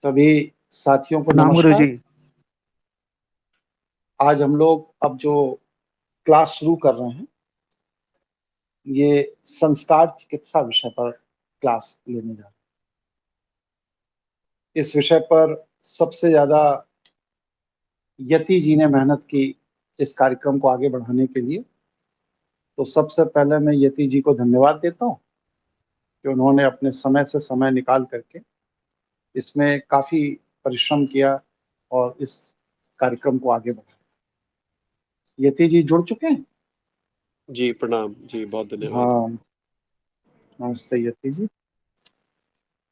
सभी साथियों को प्रणाम गुरु नमस्कार। जी। आज हम लोग अब जो क्लास शुरू कर रहे हैं ये संस्कार चिकित्सा विषय पर क्लास लेने जा रहे हैं। इस विषय पर सबसे ज्यादा यति जी ने मेहनत की इस कार्यक्रम को आगे बढ़ाने के लिए। तो सबसे पहले मैं यति जी को धन्यवाद देता हूँ कि उन्होंने अपने समय से समय निकाल करके इसमें काफी परिश्रम किया और इस कार्यक्रम को आगे बढ़ाया। यति जी जुड़ चुके हैं? जी प्रणाम जी, बहुत धन्यवाद। हाँ, नमस्ते यति जी।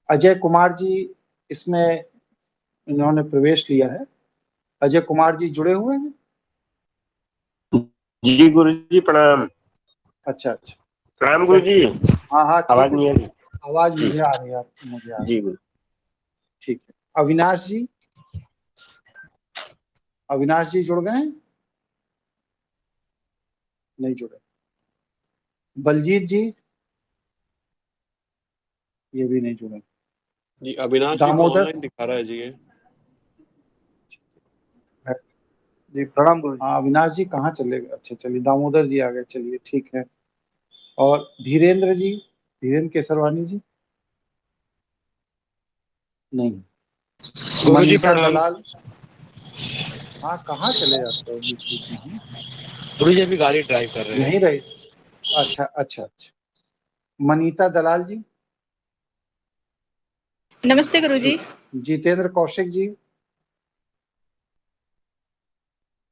अजय कुमार जी इसमें इन्होंने प्रवेश लिया है। अजय कुमार जी जुड़े हुए हैं? जी गुरु जी प्रणाम। अच्छा अच्छा, प्रणाम गुरु जी। हाँ हाँ आवाज ठीक नहीं आ है। रही? आवाज जी मुझे आ रही है, मुझे आ रही जी है। गुरु। ठीक है। अविनाश जी, अविनाश जी जुड़ गए हैं? नहीं जुड़े। बलजीत जी, ये भी नहीं जुड़े। जी अविनाश जी को दामोदर ऑनलाइन दिखा रहा है जी ये। जी प्रणाम गुरु जी। हाँ, अविनाश जी कहाँ चले गए? अच्छा चलिए, दामोदर जी आ गए, चलिए ठीक है। और धीरेन्द्र जी, धीरेन्द्र केसरवानी जी? नहीं। गुरु जी मनीता प्रणाम। दलाल? हाँ, कहाँ चले जाते हो बीच बीच में हम? गुरु जी अभी गाड़ी ड्राइव कर रहे हैं। यहीं रहे? अच्छा अच्छा अच्छा। मनीता दलाल जी? नमस्ते गुरुजी। जितेंद्र कौशिक जी?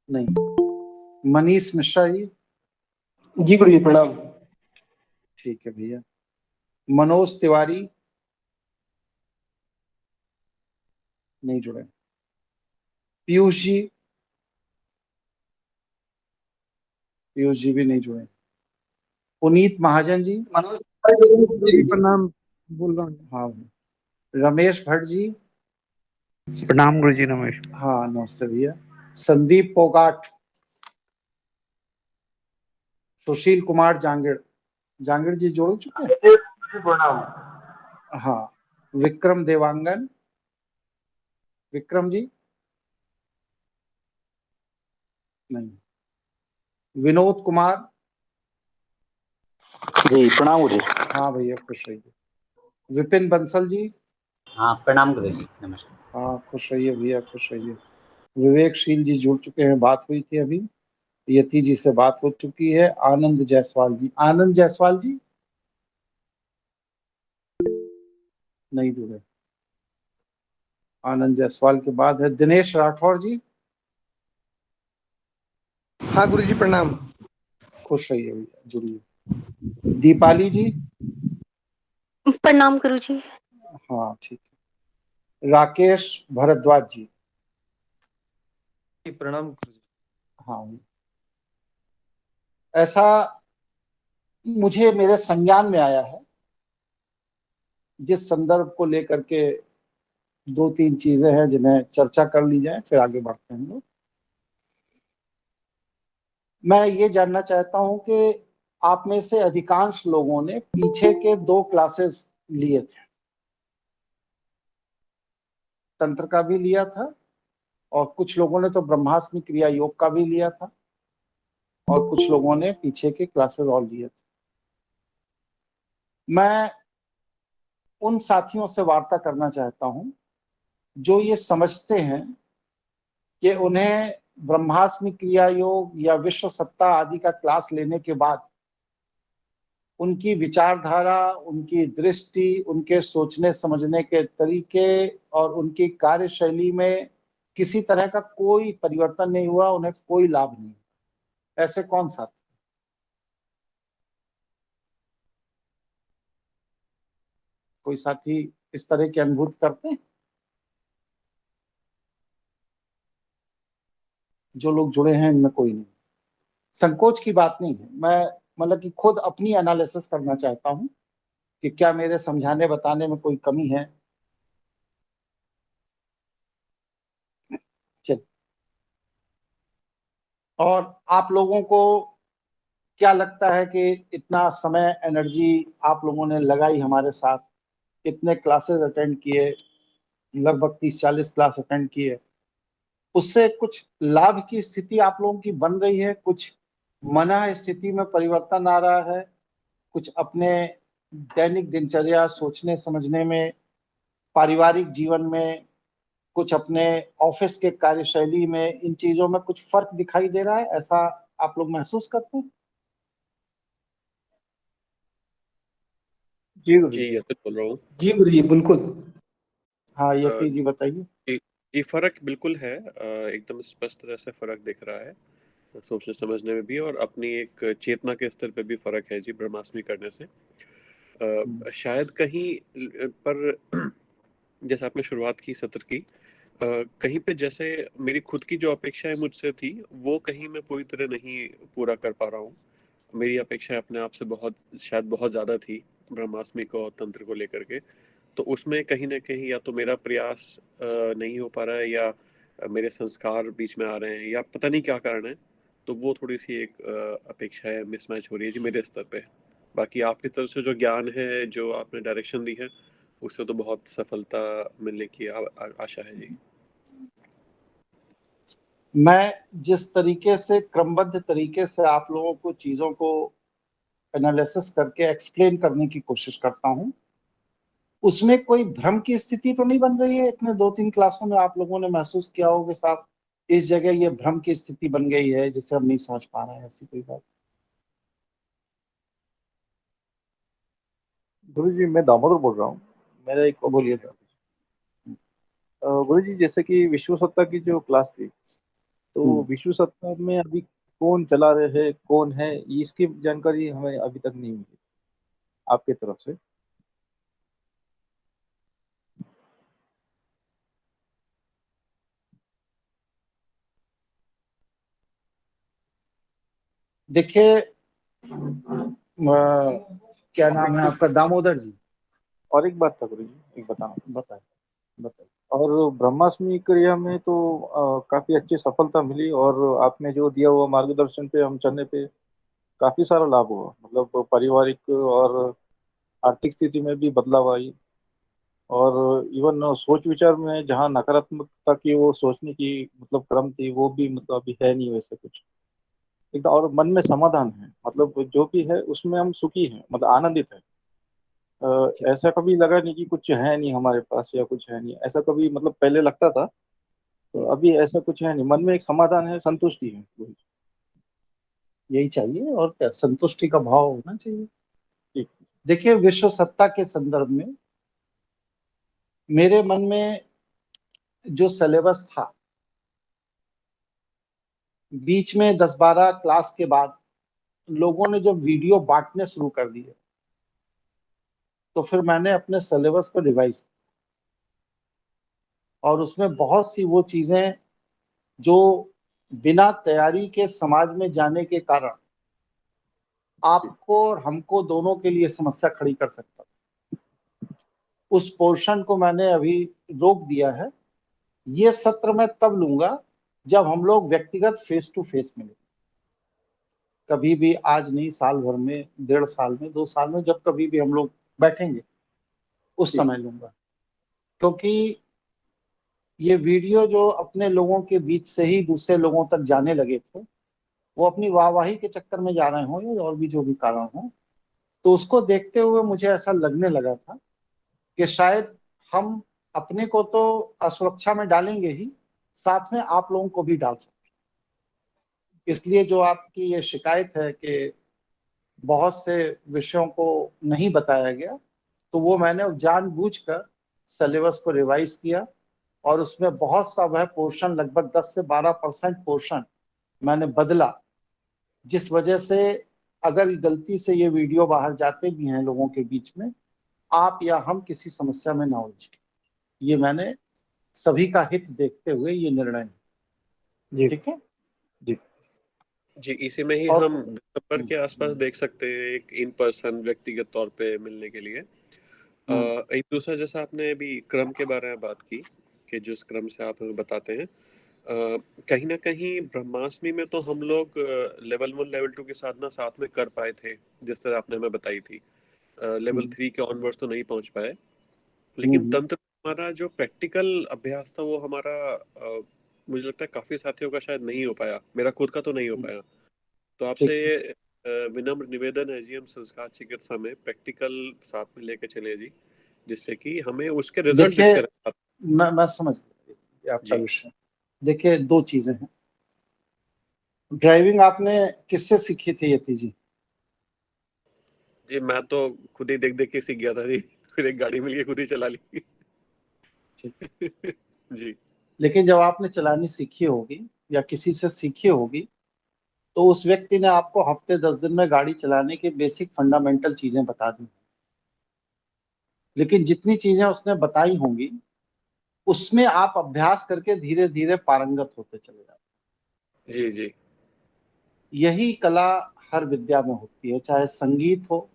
नहीं। मनीष मिश्रा जी? जी गुरु जी प्रणाम। ठीक है भैया। मनोज तिवारी? नहीं जुड़े। पीयूष जी? पीयूष जी भी नहीं जुड़े। पुनीत महाजन जी? मनोज जी प्रणाम, बोल रहा हूँ। हाँ। रमेश भट्ट जी? प्रणाम गुरु जी, नमस्कार। हाँ नमस्ते भैया। संदीप पोगाट? सुशील कुमार जांगिड़? जांगिड़ जी जोड़ चुके हैं? प्रणाम। हाँ। विक्रम देवांगन? विक्रम जी? नहीं। विनोद कुमार? जी प्रणाम गुरु जी। हाँ भैया, खुश रहिए। विपिन बंसल जी? हाँ प्रणाम गुरु जी, नमस्कार। हाँ, खुश रहिए भैया, खुश रहिए। विवेकशील जी जुड़ चुके हैं, बात हुई थी अभी। यति जी से बात हो चुकी है। आनंद जायसवाल जी? आनंद जायसवाल जी? नहीं जुड़े। आनंद जायसवाल के बाद है दिनेश राठौर जी? हाँ गुरु जी प्रणाम। खुश रहिए भैया, जुड़िए। दीपाली जी? प्रणाम गुरु जी। हाँ ठीक है। राकेश भारद्वाज जी? प्रणाम गुरु जी। हाँ। ऐसा मुझे मेरे संज्ञान में आया है, जिस संदर्भ को लेकर के दो तीन चीजें हैं जिन्हें चर्चा कर ली जाए, फिर आगे बढ़ते हैं लोग। मैं ये जानना चाहता हूं कि आप में से अधिकांश लोगों ने पीछे के दो क्लासेस लिए थे। तंत्र का भी लिया था और कुछ लोगों ने तो ब्रह्मास्मि क्रिया योग का भी लिया था और कुछ लोगों ने पीछे के क्लासेस और लिए थे। मैं उन साथियों से वार्ता करना चाहता हूं जो ये समझते हैं कि उन्हें ब्रह्मास्मि क्रिया योग या विश्व सत्ता आदि का क्लास लेने के बाद उनकी विचारधारा, उनकी दृष्टि, उनके सोचने समझने के तरीके और उनकी कार्यशैली में किसी तरह का कोई परिवर्तन नहीं हुआ, उन्हें कोई लाभ नहीं। ऐसे कौन सा? कोई साथी इस तरह की अनुभूति करते हैं? जो लोग जुड़े हैं इनमें कोई नहीं। संकोच की बात नहीं है, मैं मतलब कि खुद अपनी एनालिसिस करना चाहता हूं कि क्या मेरे समझाने बताने में कोई कमी है। चल, और आप लोगों को क्या लगता है कि इतना समय एनर्जी आप लोगों ने लगाई हमारे साथ, इतने क्लासेस अटेंड किए, लगभग 30-40 क्लास अटेंड की है, उससे कुछ लाभ की स्थिति आप लोगों की बन रही है, कुछ मना स्थिति में परिवर्तन आ रहा है, कुछ अपने दैनिक दिनचर्या सोचने समझने में, पारिवारिक जीवन में, कुछ अपने ऑफिस के कार्यशैली में, इन चीजों में कुछ फर्क दिखाई दे रहा है, ऐसा आप लोग महसूस करते हैं? जी गुरु जी जी। यतिन बोल रहा हूँ। जी गुरुजी बिल्कुल। हाँ, अ, यति जी बताइए। जी जी, फर्क बिल्कुल है। एकदम स्पष्ट तरह से फर्क दिख रहा है, सोचने समझने में भी, और अपनी एक चेतना के स्तर पे भी फर्क है जी ब्रह्मास्मि करने से। शायद कहीं पर जैसे आपने शुरुआत की सत्र की, कहीं पे जैसे मेरी खुद की जो अपेक्षाएं मुझसे थी, वो कहीं मैं पूरी तरह नहीं पूरा कर पा रहा हूँ। मेरी अपेक्षाएं अपने आप से बहुत, शायद बहुत ज़्यादा थी ब्रह्मास्मि को और तंत्र को लेकर के। तो उसमें कहीं ना कहीं या तो मेरा प्रयास नहीं हो पा रहा है, या मेरे संस्कार बीच में आ रहे हैं, या पता नहीं क्या कारण है। तो वो थोड़ी सी एक अपेक्षा है, मिसमैच हो रही है जी मेरे स्तर पे। बाकी आपकी तरफ से जो ज्ञान है, जो आपने डायरेक्शन दी है, उससे तो बहुत सफलता मिलने की आशा है जी। मैं जिस तरीके से क्रमबद्ध तरीके से आप लोगों को चीजों को एनालिसिस करके एक्सप्लेन करने की कोशिश करता हूं, उसमें कोई भ्रम की स्थिति तो नहीं बन रही है? इतने 2-3 क्लासों में आप लोगों ने महसूस किया होगा कि साहब इस जगह ये भ्रम की स्थिति बन गई है जिसे हम नहीं समझ पा रहे हैं, ऐसी कोई बात? गुरु जी, मैं दामोदर बोल रहा हूँ। मेरा एक बोलिए। गुरु जी, जैसे कि विश्व सत्ता की जो क्लास थी, तो हम्म। विश्व सत्ता में अभी कौन चला रहे है, कौन है, इसकी जानकारी हमें अभी तक नहीं मिली आपकी तरफ से। देखिए, क्या नाम है आपका? दामोदर जी। और एक बात था गुरु जी, एक बताना। बताए बताए। और ब्रह्मास्मि क्रिया में तो काफी अच्छी सफलता मिली, और आपने जो दिया हुआ मार्गदर्शन पे हम चलने पे काफी सारा लाभ हुआ। मतलब पारिवारिक और आर्थिक स्थिति में भी बदलाव आई, और इवन सोच विचार में जहाँ नकारात्मकता की वो सोचने की मतलब क्रम थी, वो भी मतलब अभी है नहीं वैसे कुछ एकदम। और मन में समाधान है, मतलब जो भी है उसमें हम सुखी हैं, मतलब आनंदित है। ऐसा कभी लगा नहीं कि कुछ है नहीं हमारे पास या कुछ है नहीं, ऐसा कभी मतलब पहले लगता था। तो अभी ऐसा कुछ है नहीं, मन में एक समाधान है, संतुष्टि है। यही चाहिए, और क्या, संतुष्टि का भाव होना चाहिए। ठीक। देखिए, विश्व सत्ता के संदर्भ में मेरे मन में जो सिलेबस था, बीच में 10-12 क्लास के बाद लोगों ने जब वीडियो बांटने शुरू कर दिए, तो फिर मैंने अपने सिलेबस को रिवाइज किया, और उसमें बहुत सी वो चीजें जो बिना तैयारी के समाज में जाने के कारण आपको और हमको दोनों के लिए समस्या खड़ी कर सकता था, उस पोर्शन को मैंने अभी रोक दिया है। ये सत्र मैं तब लूंगा जब हम लोग व्यक्तिगत फेस टू फेस मिले, कभी भी, आज नहीं, साल भर में, 1.5 साल में, 2 साल में, जब कभी भी हम लोग बैठेंगे उस ठीक। समय लूंगा। क्योंकि ये वीडियो जो अपने लोगों के बीच से ही दूसरे लोगों तक जाने लगे थे, वो अपनी वाहवाही के चक्कर में जा रहे हों या और भी जो भी कारण हो, तो उसको देखते हुए मुझे ऐसा लगने लगा था कि शायद हम अपने को तो असुरक्षा में डालेंगे ही, साथ में आप लोगों को भी डाल सकते। इसलिए जो आपकी ये शिकायत है कि बहुत से विषयों को नहीं बताया गया, तो वो मैंने जानबूझकर सिलेबस को रिवाइज किया, और उसमें बहुत सा वह पोर्शन, लगभग 10 से 12% पोर्शन मैंने बदला, जिस वजह से अगर गलती से ये वीडियो बाहर जाते भी हैं लोगों के बीच में, आप या हम किसी समस्या में ना उलझे। ये मैंने सभी का हित देखते हुए ये निर्णय लिया। जी। ठीक है। जी। जी, इसी में ही और हम दिसंबर के आसपास देख सकते हैं एक इन पर्सन व्यक्तिगत तौर पे मिलने के लिए। एक दूसरा, जैसा आपने अभी क्रम के बारे में बात की कि जिस क्रम से आप हमें बताते हैं, कहीं ना कहीं ब्रह्मास्मि में तो हम लोग लेवल 1 लेवल 2 की साधना साथ में कर पाए थे, जिस तरह आपने हमें बताई थी। लेवल 3 के ऑनवर्ड्स तो नहीं पहुंच पाए, लेकिन तंत्र हमारा जो प्रैक्टिकल अभ्यास था वो हमारा मुझे लगता है काफी साथियों का शायद नहीं हो पाया, मेरा खुद का तो नहीं हो पाया। तो आपसे ठीक है। विनम्र निवेदन है जी, हम संस्कार चिकित्सा में प्रैक्टिकल साथ में लेके चले जी, जिससे कि हमें उसके रिजल्ट देखिए, दिखते रहे। मैं समझ गया आपका जी विषय। देखिए, दो चीजें हैं। ड्राइविंग आपने किससे सीखी थी यति जी? जी, मैं तो खुद ही देख देख के सीख गया था जी, फिर एक गाड़ी मिल गई, खुद ही चला ली। ठीक। जी लेकिन जब आपने चलानी सीखी होगी या किसी से सीखी होगी, तो उस व्यक्ति ने आपको हफ्ते 10 दिन में गाड़ी चलाने की बेसिक फंडामेंटल चीजें बता दी। लेकिन जितनी चीजें उसने बताई होंगी, उसमें आप अभ्यास करके धीरे धीरे पारंगत होते चले जाते। जी जी यही कला हर विद्या में होती है, चाहे संगीत हो,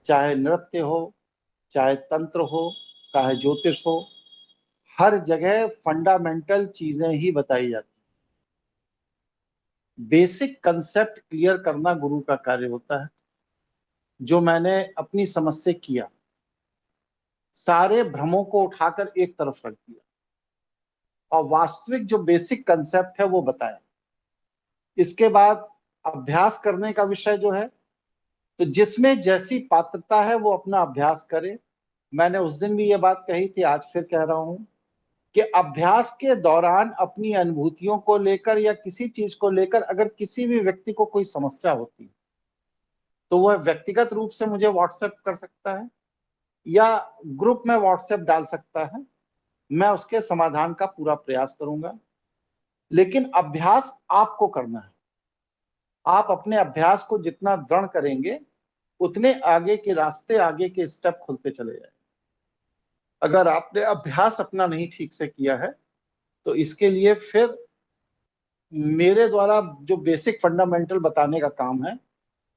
चाहे नृत्य हो, चाहे तंत्र हो, चाहे ज्योतिष हो। हर जगह फंडामेंटल चीजें ही बताई जाती। बेसिक कंसेप्ट क्लियर करना गुरु का कार्य होता है, जो मैंने अपनी समझ से किया। सारे भ्रमों को उठाकर एक तरफ रख दिया और वास्तविक जो बेसिक कंसेप्ट है वो बताया। इसके बाद अभ्यास करने का विषय जो है, तो जिसमें जैसी पात्रता है वो अपना अभ्यास करे। मैंने उस दिन भी ये बात कही थी, आज फिर कह रहा हूं कि अभ्यास के दौरान अपनी अनुभूतियों को लेकर या किसी चीज को लेकर अगर किसी भी व्यक्ति को कोई समस्या होती है, तो वह व्यक्तिगत रूप से मुझे व्हाट्सएप कर सकता है या ग्रुप में व्हाट्सएप डाल सकता है। मैं उसके समाधान का पूरा प्रयास करूंगा। लेकिन अभ्यास आपको करना है। आप अपने अभ्यास को जितना दृढ़ करेंगे, उतने आगे के रास्ते, आगे के स्टेप खुलते चले जाएंगे। अगर आपने अभ्यास अपना नहीं ठीक से किया है, तो इसके लिए फिर मेरे द्वारा जो बेसिक फंडामेंटल बताने का काम है,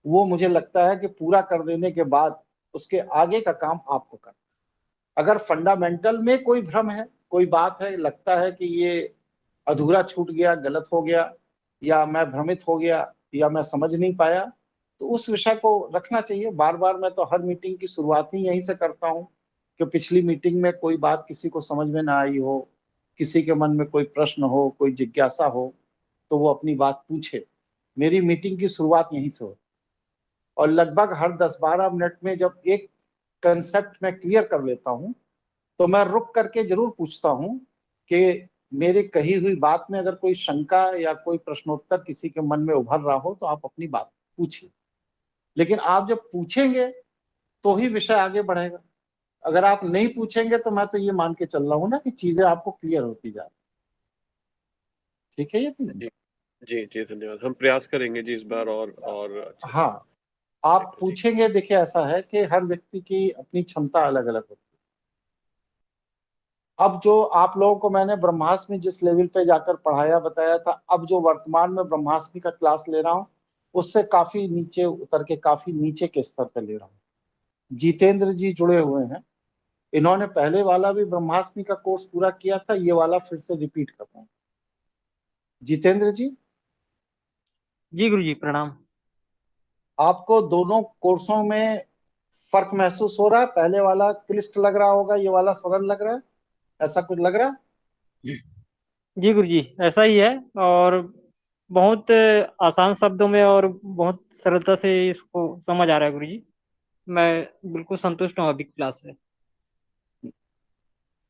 वो मुझे लगता है कि पूरा कर देने के बाद उसके आगे का काम आपको करना। अगर फंडामेंटल में कोई भ्रम है, कोई बात है, लगता है कि ये अधूरा छूट गया, गलत हो गया, या मैं भ्रमित हो गया, या मैं समझ नहीं पाया, तो उस विषय को रखना चाहिए। बार बार मैं तो हर मीटिंग की शुरुआत ही यहीं से करता हूँ कि पिछली मीटिंग में कोई बात किसी को समझ में ना आई हो, किसी के मन में कोई प्रश्न हो, कोई जिज्ञासा हो, तो वो अपनी बात पूछे। मेरी मीटिंग की शुरुआत यहीं से हो, और लगभग हर 10-12 मिनट में जब एक कंसेप्ट में क्लियर कर लेता हूं, तो मैं रुक करके जरूर पूछता हूं कि मेरी कही हुई बात में अगर कोई शंका या कोई प्रश्नोत्तर किसी के मन में उभर रहा हो, तो आप अपनी बात पूछिए। लेकिन आप जब पूछेंगे तो ही विषय आगे बढ़ेगा। अगर आप नहीं पूछेंगे, तो मैं तो ये मान के चल रहा हूं ना कि चीजें आपको क्लियर होती जा रही। ठीक है ये चीज? जी जी जी, धन्यवाद। हम प्रयास करेंगे जी इस बार और अच्छे से हाँ, आप लेकर। जी पूछेंगे। देखिए, ऐसा है कि हर व्यक्ति की अपनी क्षमता अलग अलग होती है। अब जो आप लोगों को मैंने ब्रह्मास्मि जिस लेवल पे जाकर पढ़ाया बताया था, अब जो वर्तमान में ब्रह्मास्मि का क्लास ले रहा हूँ, उससे काफी नीचे उतर के काफी नीचे के स्तर पे ले रहा हूँ। जितेंद्र जी जुड़े हुए हैं, इन्होंने पहले वाला भी ब्रह्मास्मि का कोर्स पूरा किया था, ये वाला फिर से रिपीट कर रहे हैं। जितेंद्र जी, जी गुरुजी प्रणाम। आपको दोनों कोर्सों में फर्क महसूस हो रहा है? पहले वाला क्लिष्ट लग रहा होगा, ये वाला सरल लग रहा है, ऐसा कुछ लग रहा है? जी गुरुजी ऐसा ही है, और बहुत आसान शब्दों में और बहुत सरलता से इसको समझ आ रहा है गुरुजी। मैं बिल्कुल संतुष्ट हूँ अभी क्लास से।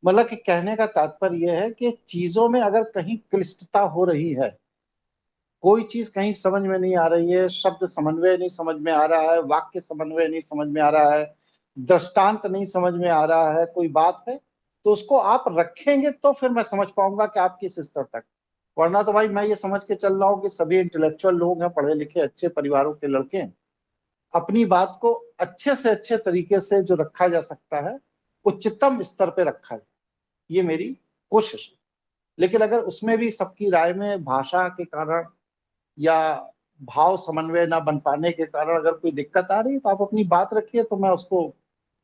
मतलब कि कहने का तात्पर्य यह है कि चीजों में अगर कहीं क्लिष्टता हो रही है, कोई चीज कहीं समझ में नहीं आ रही है, शब्द समन्वय नहीं समझ में आ रहा है, वाक्य समन्वय नहीं समझ में आ रहा है, दृष्टांत नहीं समझ में आ रहा है, कोई बात है, तो उसको आप रखेंगे तो फिर मैं समझ पाऊंगा कि आप किस स्तर तक। वरना तो भाई मैं ये समझ के चल रहा हूँ कि सभी इंटेलेक्चुअल लोग हैं, पढ़े लिखे अच्छे परिवारों के लड़के हैं, अपनी बात को अच्छे से अच्छे तरीके से जो रखा जा सकता है, उच्चतम स्तर पे रखा जाए, ये मेरी कोशिश है। लेकिन अगर उसमें भी सबकी राय में भाषा के कारण या भाव समन्वय ना बन पाने के कारण अगर कोई दिक्कत आ रही है, तो आप अपनी बात रखिए, तो मैं उसको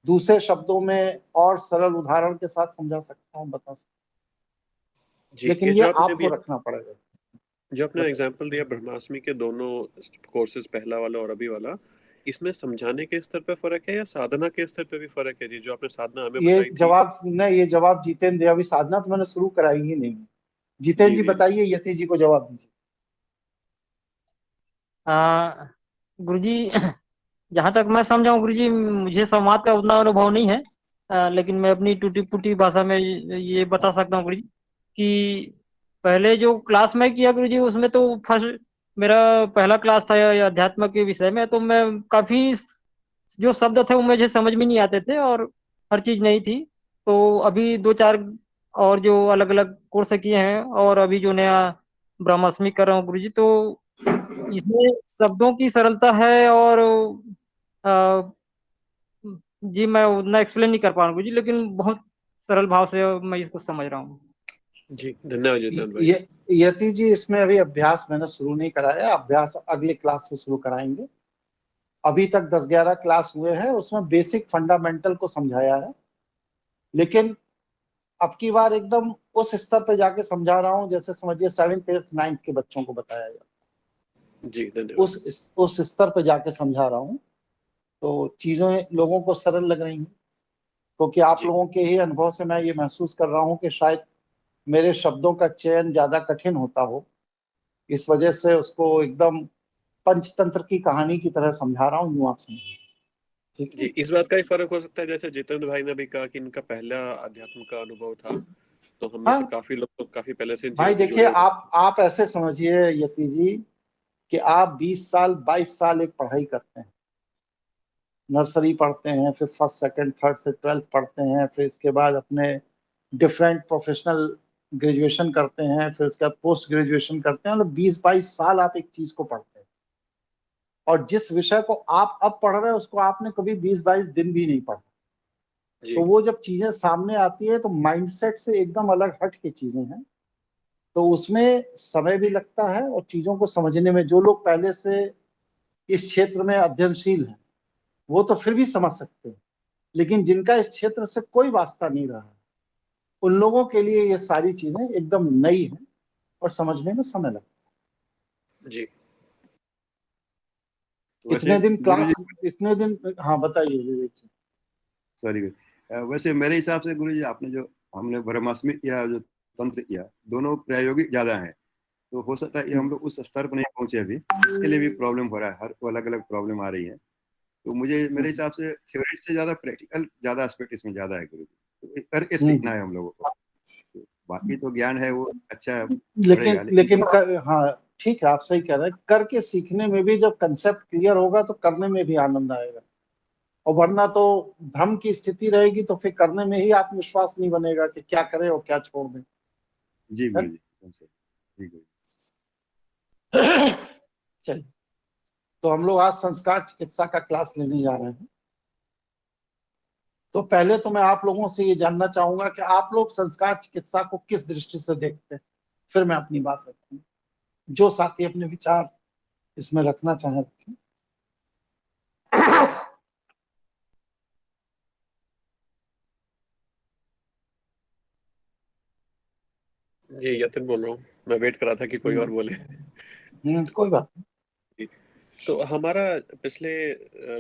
दूसरे शब्दों में और सरल उदाहरण के साथ समझा सकता हूँ, बता सकता हूँ। जी, लेकिन ये ये जो आपने आपको भी रखना पड़ेगा। जो आपने बताइए। एग्जाम्पल दिया ब्रह्मास्मि के दोनों कोर्सेज, पहला वाला और अभी वाला, इसमें समझाने के स्तर पे फर्क है या साधना के स्तर पे भी फर्क है जी? जो आपने साधना हमें ये बताई थी। जवाब नहीं, ये जवाब जितेंद्र, अभी साधना तो मैंने शुरू कराई ही नहीं। जितेंद्र जी जी। बताइए, यति जी को जवाब दीजिए। गुरुजी, जहां तक मैं समझा हूँ गुरुजी, मुझे संवाद का उतना अनुभव नहीं है, लेकिन मैं अपनी टूटी फूटी भाषा में ये बता सकता हूँ गुरुजी कि पहले जो क्लास में किया गुरुजी, उसमें तो फर्स्ट मेरा पहला क्लास था ये अध्यात्म के विषय में, तो मैं काफी जो शब्द थे वो मुझे समझ में नहीं आते थे और हर चीज नहीं थी। तो अभी 2-4 और जो अलग अलग कोर्स किए हैं और अभी जो नया ब्रह्मास्मि कर रहा हूँ गुरुजी, तो इसमें शब्दों की सरलता है और अ, जी मैं उतना एक्सप्लेन नहीं कर पा रहा हूँ जी, लेकिन बहुत सरल भाव से मैं इसको समझ रहा हूँ। जी धन्यवाद जितेंद्र भाई। ये यति जी, इसमें अभी अभ्यास मैंने शुरू नहीं कराया, अभ्यास अगले क्लास से शुरू कराएंगे। अभी तक 10-11 क्लास हुए हैं, उसमें बेसिक फंडामेंटल को समझाया है, लेकिन अब की बार एकदम उस स्तर पे जाके समझा रहा हूँ जैसे समझिए 7th 8th 9th के बच्चों को बताया जाए, जी धन्यवाद। उस स्तर पे जाके समझा रहा हूँ। तो चीजें लोगों को सरल लग रही हैं, क्योंकि आप जी लोगों के ही अनुभव से मैं ये महसूस कर रहा हूँ कि शायद मेरे शब्दों का चयन ज्यादा कठिन होता हो, इस वजह से उसको एकदम पंचतंत्र की कहानी की तरह समझा रहा हूँ, यूं आप समझिए। ठीक जी, है। इस बात का ही फर्क हो सकता है, जैसे जितेंद्र भाई ने भी कहा कि इनका पहला अध्यात्म का अनुभव था, तो हम में से हाँ काफी लोग तो काफी पहले से इन भाई चीजों से देखिए, जुड़े हुए आप ऐसे समझिए यति जी कि आप 20 साल 22 साल एक पढ़ाई करते हैं, नर्सरी पढ़ते हैं, फिर फर्स्ट सेकंड थर्ड से 12th पढ़ते हैं, फिर इसके बाद अपने डिफरेंट प्रोफेशनल ग्रेजुएशन करते हैं, फिर उसके बाद पोस्ट ग्रेजुएशन करते हैं, मतलब 20-22 साल आप एक चीज को पढ़ते हैं, और जिस विषय को आप अब पढ़ रहे हैं उसको आपने कभी 20-22 दिन भी नहीं पढ़ा। जी। तो वो जब चीजें सामने आती है तो माइंडसेट से एकदम अलग हट के चीजें हैं, तो उसमें समय भी लगता है, और चीजों को समझने में जो लोग पहले से इस क्षेत्र में अध्ययनशील हैं वो तो फिर भी समझ सकते हैं, लेकिन जिनका इस क्षेत्र से कोई वास्ता नहीं रहा है, उन लोगों के लिए ये सारी चीजें एकदम नई हैं और समझने में समय लगता जी है। वैसे गुरुजी, इतने दिन, हाँ बताइए विवेक जी। सॉरी, वैसे मेरे हिसाब से गुरुजी, आपने जो हमने ब्रह्मास्मि किया, जो तंत्र किया, दोनों प्रायोगिक ज्यादा हैं। तो हो सकता है कि हम लोग उस स्तर पर नहीं पहुंचे अभी, इसके लिए भी प्रॉब्लम हो रहा है, हर को अलग अलग प्रॉब्लम आ रही है। तो मुझे मेरे हिसाब से थ्योरी से ज्यादा प्रैक्टिकल ज्यादा एस्पेक्ट इसमें ज्यादा है गुरुजी, तो ये करके सीखना है हम लोगों को। तो बाकी तो ज्ञान है वो अच्छा लेकिन बढ़ेगा, लेकिन लेकिन जब हाँ ठीक है, आप सही कह रहे हैं, करके सीखने में भी जब कंसेप्ट क्लियर होगा तो करने में भी आनंद आएगा, और वरना तो भ्रम की स्थिति रहेगी तो फिर करने में ही आत्मविश्वास नहीं बनेगा कि क्या करें और क्या छोड़ दें। जी है गुरुजी, एकदम सही। जी गुरुजी। ना? चलिए, तो हम लोग आज संस्कार चिकित्सा का क्लास लेने जा रहे हैं। तो पहले तो मैं आप लोगों से ये जानना चाहूंगा कि आप लोग संस्कार चिकित्सा को किस दृष्टि से देखते हैं, फिर मैं अपनी बात रखूंगा। जो साथी अपने विचार इसमें रखना चाहें रखें। जी यतिन बोल रहा हूँ, मैं वेट कर रहा था कि कोई और बोले। कोई बात जी, तो हमारा पिछले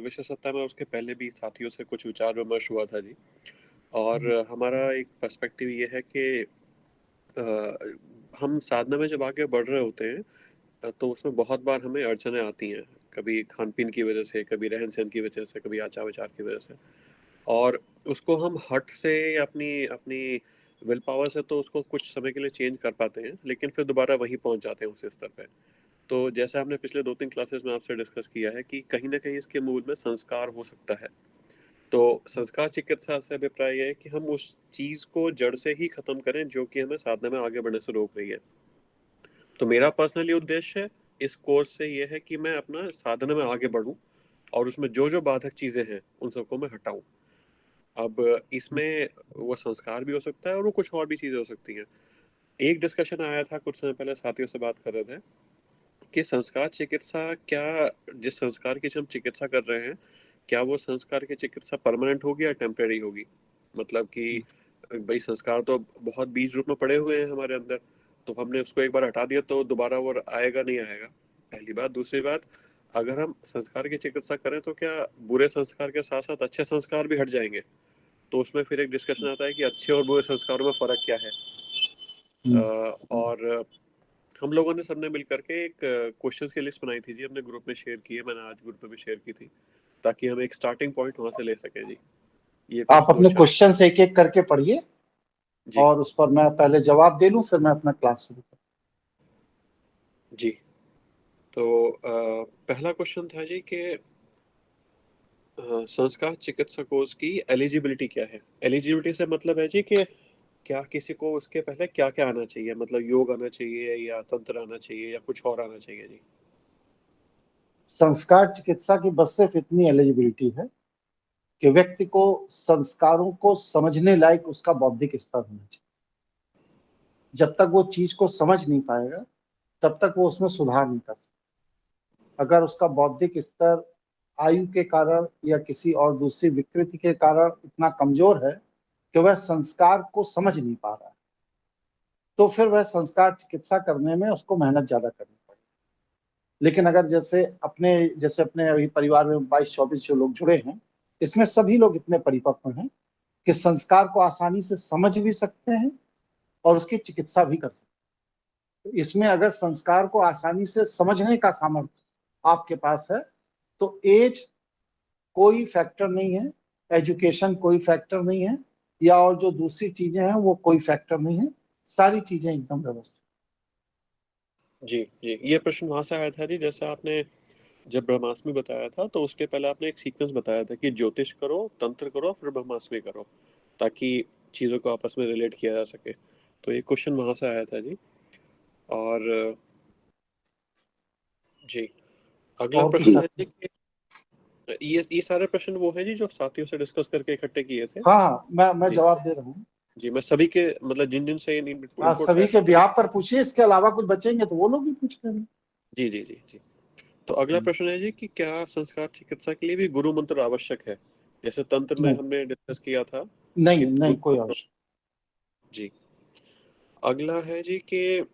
विषय सप्ताह में उसके पहले भी साथियों से कुछ विचार विमर्श हुआ था जी, और हमारा एक पर्सपेक्टिव ये है कि हम साधना में जब आगे बढ़ रहे होते हैं तो उसमें बहुत बार हमें अड़चनें आती हैं, कभी खान पीन की वजह से, कभी रहन सहन की वजह से, कभी आचार विचार की वजह से, और उसको हम हट से या अपनी अपनी विल पावर से तो उसको कुछ समय के लिए चेंज कर पाते हैं, लेकिन फिर दोबारा वहीं पहुंच जाते हैं उस स्तर पे। तो जैसा हमने पिछले 2-3 क्लासेस में आपसे डिस्कस किया है कि कहीं ना कहीं इसके मूल में संस्कार हो सकता है। तो संस्कार चिकित्सा से अभिप्राय यह है कि हम उस चीज को जड़ से ही खत्म करें जो कि हमें साधना में आगे बढ़ने से रोक रही है। तो मेरा पर्सनली उद्देश्य इस कोर्स से ये है कि मैं अपना साधना में आगे बढ़ूं और उसमें जो जो बाधक चीजें हैं उन सबको मैं हटाऊं। अब इसमें वो संस्कार भी हो सकता है और वो कुछ और भी चीजें हो सकती हैं। एक डिस्कशन आया था कुछ समय पहले, साथियों से बात कर रहे थे कि संस्कार चिकित्सा क्या, जिस संस्कार की हम चिकित्सा कर रहे हैं, क्या वो संस्कार की चिकित्सा परमानेंट होगी या टेम्परेरी होगी। मतलब कि भाई संस्कार तो बहुत बीज रूप में पड़े हुए हैं हमारे अंदर, तो हमने उसको एक बार हटा दिया तो दोबारा वो आएगा नहीं आएगा, पहली बात। दूसरी बात, अगर हम संस्कार की चिकित्सा करें तो क्या बुरे संस्कार के साथ साथ अच्छे संस्कार भी हट जाएंगे? तो उसमें फिर एक डिस्कशन आता है कि अच्छे और बुरे संस्कारों में फर्क क्या है। और हम लोगों ने सबने मिलकर के एक क्वेश्चंस की लिस्ट बनाई थी जी, अपने ग्रुप में शेयर की है, मैंने आज ग्रुप में भी शेयर की थी, ताकि हम एक स्टार्टिंग पॉइंट वहां से ले सकें जी। ये आप कुछ दो अपने चार क्वेश्चन एक एक करके पढ़िए जी और उस पर मैं पहले जवाब दे लूं, फिर मैं अपना क्लास शुरू करूं। जी। तो पहला क्वेश्चन था जी कि संस्कार चिकित्सा कोर्स की एलिजिबिलिटी क्या है? एलिजिबिलिटी से मतलब है जी कि क्या किसी को उसके पहले क्या क्या आना चाहिए, मतलब योग आना चाहिए या तंत्र आना चाहिए या कुछ और आना चाहिए जी? संस्कार चिकित्सा की बस सिर्फ इतनी एलिजिबिलिटी है कि व्यक्ति को संस्कारों को समझने लायक उसका बौद्धिक स्तर होना चाहिए। जब तक वो चीज को समझ नहीं पाएगा तब तक वो उसमें सुधार नहीं कर सकता। अगर उसका बौद्धिक स्तर आयु के कारण या किसी और दूसरी विकृति के कारण इतना कमजोर है कि वह संस्कार को समझ नहीं पा रहा है, तो फिर वह संस्कार चिकित्सा करने में उसको मेहनत ज्यादा करनी पड़ेगी। लेकिन अगर जैसे अपने अभी परिवार में 22-24 जो लोग जुड़े हैं, इसमें सभी लोग इतने परिपक्व हैं कि संस्कार को आसानी से समझ भी सकते हैं और उसकी चिकित्सा भी कर सकते हैं। तो इसमें अगर संस्कार को आसानी से समझने का सामर्थ्य आपके पास है तो एज कोई फैक्टर नहीं है, एजुकेशन कोई फैक्टर नहीं है, या और जो दूसरी चीजें हैं वो कोई फैक्टर नहीं है, सारी चीजें एकदम व्यवस्थित। जी जी, ये प्रश्न वहां से आया था जी, जैसे आपने जब ब्रह्मास्मि बताया था तो उसके पहले आपने एक सीक्वेंस बताया था कि ज्योतिष करो, तंत्र करो, फिर ब्रह्मास्मि करो, ताकि चीज़ों को आपस में रिलेट किया जा सके। तो ये क्वेश्चन वहां से आया था जी। और जी, अगला और प्रश्न कुछ? है जी कि ये सारे प्रश्न वो हैं जी जो साथियों से डिस्कस करके इकट्ठे किए थे। हाँ, मैं जी जवाब दे रहा हूँ। जी, मैं सभी के मतलब जिन जिन से हाँ, इनपुट्स सभी आए के थे सभी। ब्याह पर पूछिए, इसके अलावा कुछ बचेंगे तो वो लोग भी पूछ लेंगे। जी जी जी जी। तो अगला प्रश्न है जी कि क्या संस्कार चिकित्सा के लिए भी गुरु मंत्र आवश्यक है? जैसे तंत्र में नहीं हमने डिस्कस किया था नहीं कि नहीं, कोई गुरु। आवश्यक। जी, अगला है जी कि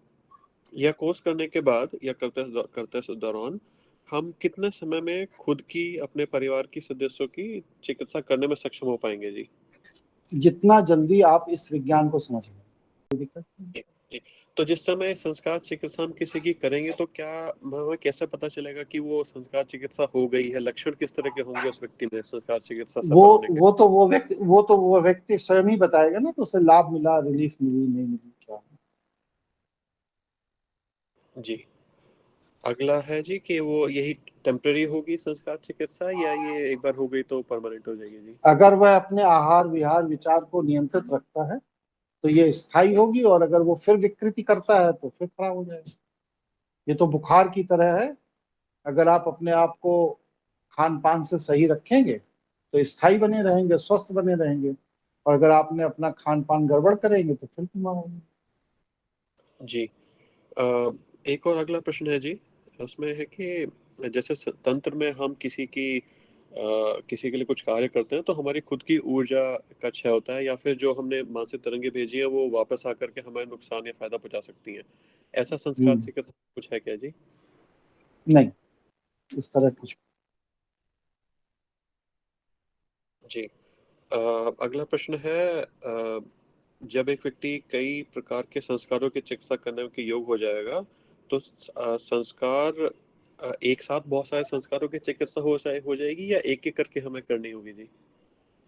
यह कोर्स करने के बाद या करते दौरान हम कितने समय में खुद की, अपने परिवार की सदस्यों की चिकित्सा करने में सक्षम हो पाएंगे जी? जितना जल्दी आप इस विज्ञान को समझ लें, कोई दिक्कत नहीं। जी जी। तो जिस समय संस्कार चिकित्सा हम किसी की करेंगे तो क्या हमें कैसे पता चलेगा कि वो संस्कार चिकित्सा हो गई है? लक्षण किस तरह के होंगे उस व्यक्ति में संस्कार चिकित्सा वो सफल होने के? वो व्यक्ति स्वयं ही बताएगा ना, तो उसे लाभ मिला, रिलीफ मिली, नहीं मिली, क्या। जी, अगला है जी कि वो यही टेम्पररी होगी संस्कार चिकित्सा, या ये एक बार हो गई तो परमानेंट हो जाएगी जी? अगर वह अपने आहार विहार विचार को नियंत्रित रखता है तो ये स्थायी होगी, और अगर वो फिर विकृति करता है तो फिर खराब हो जाएगा। ये तो बुखार की तरह है, अगर आप अपने आप को खान पान से सही रखेंगे तो स्थायी बने रहेंगे, स्वस्थ बने रहेंगे, और अगर आपने अपना खान पान गड़बड़ करेंगे तो फिर बीमार होंगे। जी, एक और अगला प्रश्न है जी, उसमें है कि जैसे तंत्र में हम किसी के लिए कुछ कार्य करते हैं तो हमारी खुद की ऊर्जा का क्षय होता है, या फिर जो हमने मानसिक तरंगे भेजी है वो वापस आकर के हमें नुकसान या फायदा पहुंचा सकती हैं। ऐसा संस्कार चिकित्सा कुछ है क्या जी? नहीं, इस तरह कुछ। जी, अगला प्रश्न है, जब एक व्यक्ति कई प्रकार के संस्कारों की चिकित्सा करने के योग हो जाएगा तो संस्कार एक साथ बहुत सारे संस्कारों की चिकित्सा हो जाएगी, या एक एक करके हमें करनी होगी जी?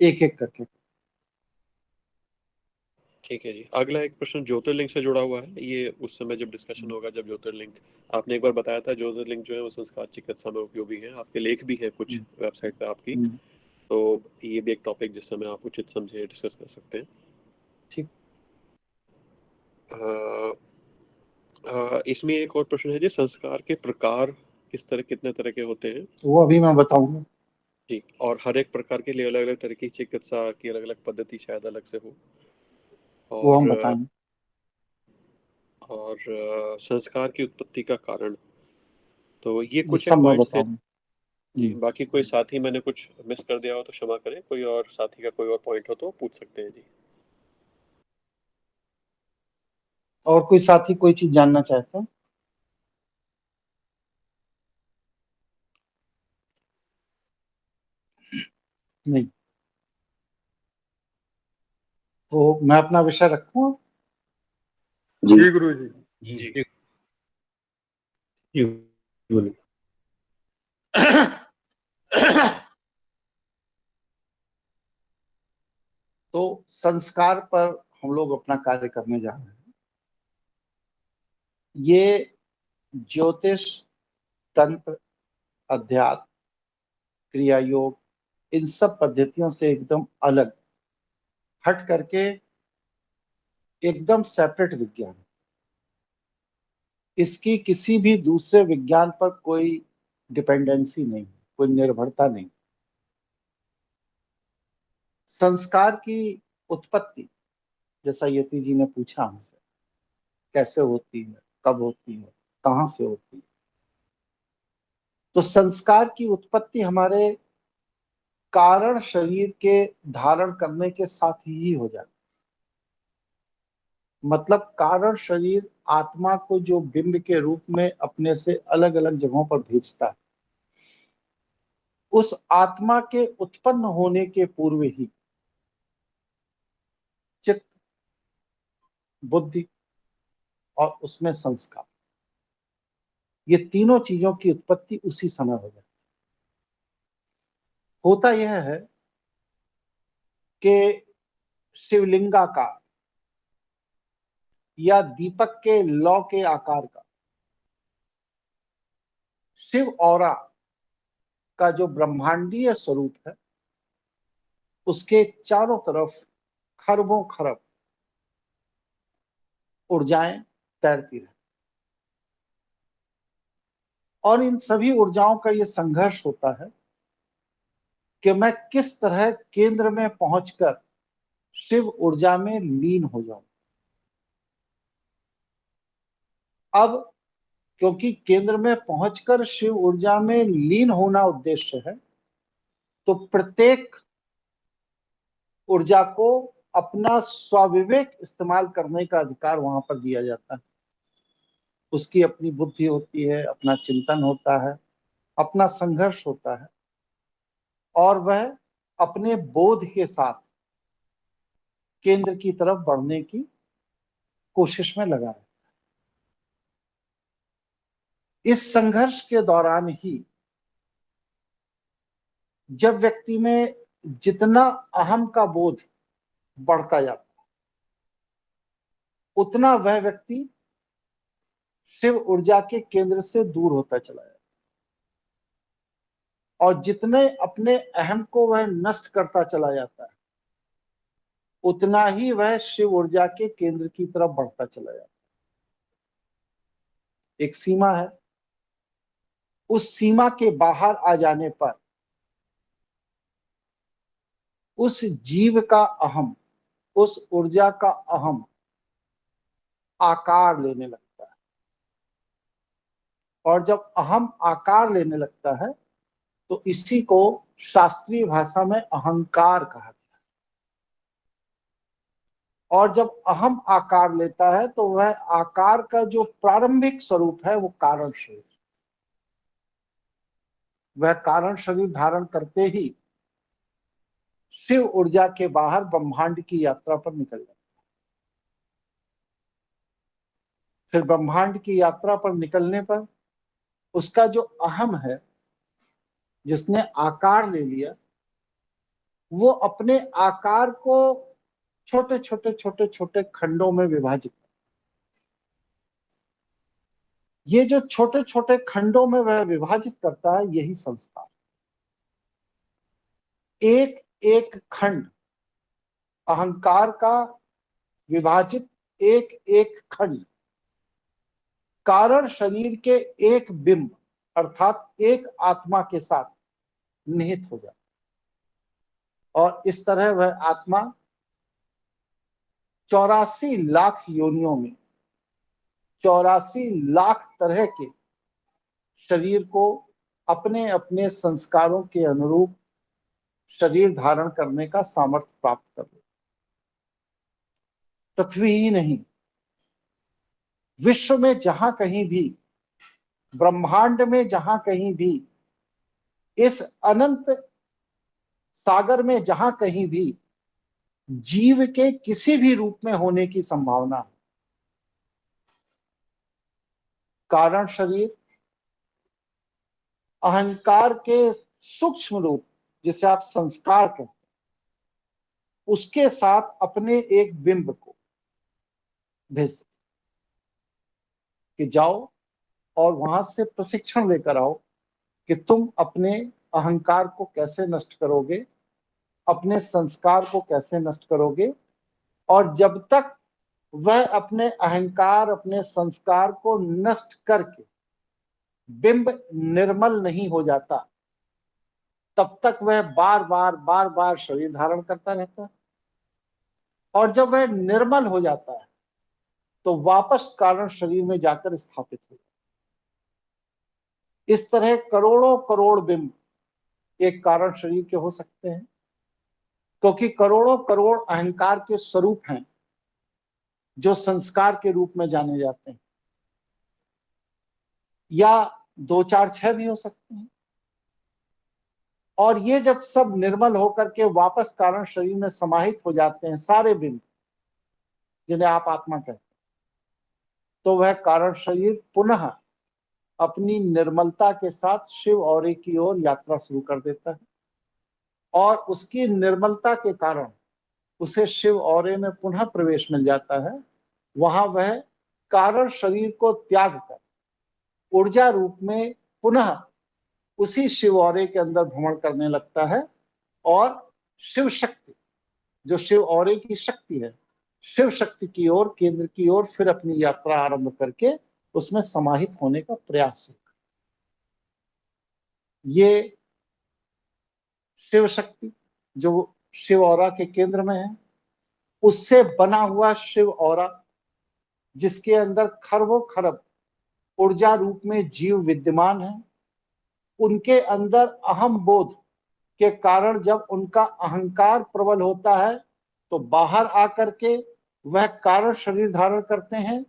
एक एक करके। ठीक है जी। अगला एक प्रश्न ज्योतिर्लिंग से जुड़ा हुआ है, ये उस समय जब डिस्कशन होगा जब ज्योतिर्लिंग, आपने एक बार बताया था ज्योतिर्लिंग जो है वो संस्कार चिकित्सा में उपयोगी है, आपके लेख भी है कुछ वेबसाइट पे आपकी। तो ये भी एक टॉपिक जिस समय आप उचित समझे डिस्कस कर सकते हैं। ठीक। इसमें एक और प्रश्न है जी, संस्कार के प्रकार कितने तरह के होते हैं वो अभी मैं बताऊंगा। जी? और हर एक प्रकार के लिए अलग अलग तरह की चिकित्सा की अलग अलग पद्धति शायद अलग से हो। वो हम और बताएंगे। संस्कार की उत्पत्ति का कारण, तो ये ये कुछ सब एक मैं पॉइंट्स थे बताऊंगा। जी। बाकी कोई साथी मैंने कुछ मिस कर दिया हो तो क्षमा करें, कोई और साथी का कोई और पॉइंट हो तो पूछ सकते हैं जी। और कोई साथी कोई चीज जानना चाहता है? नहीं। तो मैं अपना विषय रखूं? जी गुरु जी। जी जी गुरु। तो संस्कार पर हम लोग अपना कार्य करने जा रहे हैं। ये ज्योतिष, तंत्र, अध्यात्म, क्रिया योग, इन सब पद्धतियों से एकदम अलग, हट करके एकदम सेपरेट विज्ञान। इसकी किसी भी दूसरे विज्ञान पर कोई डिपेंडेंसी नहीं, कोई निर्भरता नहीं। संस्कार की उत्पत्ति, जैसा यति जी ने पूछा हमसे, कैसे होती है, कब होती है, कहां से होती है, तो संस्कार की उत्पत्ति हमारे कारण शरीर के धारण करने के साथ ही हो जाती है। मतलब कारण शरीर आत्मा को जो बिंब के रूप में अपने से अलग अलग जगहों पर भेजता है, उस आत्मा के उत्पन्न होने के पूर्व ही चित्त, बुद्धि और उसमें संस्कार, ये तीनों चीजों की उत्पत्ति उसी समय हो जाती है। होता यह है कि शिवलिंगाकार या दीपक के लौ के आकार का शिव औरा का जो ब्रह्मांडीय स्वरूप है, उसके चारों तरफ खरबों खरब ऊर्जाएं तैरती रहे, और इन सभी ऊर्जाओं का यह संघर्ष होता है कि मैं किस तरह केंद्र में पहुंचकर शिव ऊर्जा में लीन हो जाऊं। अब क्योंकि केंद्र में पहुंचकर शिव ऊर्जा में लीन होना उद्देश्य है, तो प्रत्येक ऊर्जा को अपना स्वाविवेक इस्तेमाल करने का अधिकार वहां पर दिया जाता है। उसकी अपनी बुद्धि होती है, अपना चिंतन होता है, अपना संघर्ष होता है, और वह अपने बोध के साथ केंद्र की तरफ बढ़ने की कोशिश में लगा रहता है। इस संघर्ष के दौरान ही जब व्यक्ति में जितना अहम का बोध बढ़ता जाता है, उतना वह व्यक्ति शिव ऊर्जा के केंद्र से दूर होता चला जाता है, और जितने अपने अहम को वह नष्ट करता चला जाता है, उतना ही वह शिव ऊर्जा के केंद्र की तरफ बढ़ता चला जाता है। एक सीमा है, उस सीमा के बाहर आ जाने पर उस जीव का अहम, उस ऊर्जा का अहम आकार लेने लगता है, और जब अहम आकार लेने लगता है तो इसी को शास्त्रीय भाषा में अहंकार कहा गया। और जब अहम आकार लेता है तो वह आकार का जो प्रारंभिक स्वरूप है वो कारण शरीर, वह कारण शरीर धारण करते ही शिव ऊर्जा के बाहर ब्रह्मांड की यात्रा पर निकल जाता है। फिर ब्रह्मांड की यात्रा पर निकलने पर उसका जो अहम है, जिसने आकार ले लिया, वो अपने आकार को छोटे छोटे छोटे छोटे खंडों में विभाजित, ये जो छोटे छोटे खंडों में वह विभाजित करता है, यही संस्कार। एक एक खंड अहंकार का विभाजित, एक एक खंड कारण शरीर के एक बिंब अर्थात एक आत्मा के साथ निहित हो जाता, और इस तरह वह आत्मा 84 लाख योनियों में 84 लाख तरह के शरीर को अपने अपने संस्कारों के अनुरूप शरीर धारण करने का सामर्थ्य प्राप्त कर ले। पृथ्वी ही नहीं, विश्व में जहां कहीं भी, ब्रह्मांड में जहां कहीं भी इस अनंत सागर में जहां कहीं भी जीव के किसी भी रूप में होने की संभावना है, कारण शरीर अहंकार के सूक्ष्म रूप जिसे आप संस्कार कहते हैं, उसके साथ अपने एक बिंब को भेज देते कि जाओ और वहां से प्रशिक्षण लेकर आओ कि तुम अपने अहंकार को कैसे नष्ट करोगे, अपने संस्कार को कैसे नष्ट करोगे। और जब तक वह अपने अहंकार, अपने संस्कार को नष्ट करके बिंब निर्मल नहीं हो जाता, तब तक वह बार बार शरीर धारण करता रहता है। और जब वह निर्मल हो जाता है तो वापस कारण शरीर में जाकर स्थापित हो जाता है। इस तरह करोड़ों करोड़ बिंब एक कारण शरीर के हो सकते हैं, क्योंकि करोड़ों करोड़ अहंकार के स्वरूप हैं जो संस्कार के रूप में जाने जाते हैं, या 2 4 6 भी हो सकते हैं। और ये जब सब निर्मल होकर के वापस कारण शरीर में समाहित हो जाते हैं, सारे बिंब जिन्हें आप आत्मा कहते हैं, तो वह कारण शरीर पुनः अपनी निर्मलता के साथ शिव औरे की ओर यात्रा शुरू कर देता है। और उसकी निर्मलता के कारण उसे शिव औरे में पुनः प्रवेश मिल जाता है। वहां वह कारण शरीर को त्याग कर ऊर्जा रूप में पुनः उसी शिव औरे के अंदर भ्रमण करने लगता है, और शिव शक्ति, जो शिव औरे की शक्ति है, शिव शक्ति की ओर, केंद्र की ओर फिर अपनी यात्रा आरंभ करके उसमें समाहित होने का प्रयास होगा। ये शिव शक्ति जो शिव औरा के केंद्र में है, उससे बना हुआ शिव औरा जिसके अंदर खरबों खरब ऊर्जा रूप में जीव विद्यमान है, उनके अंदर अहम बोध के कारण जब उनका अहंकार प्रबल होता है तो बाहर आकर के वह कारण शरीर धारण करते हैं,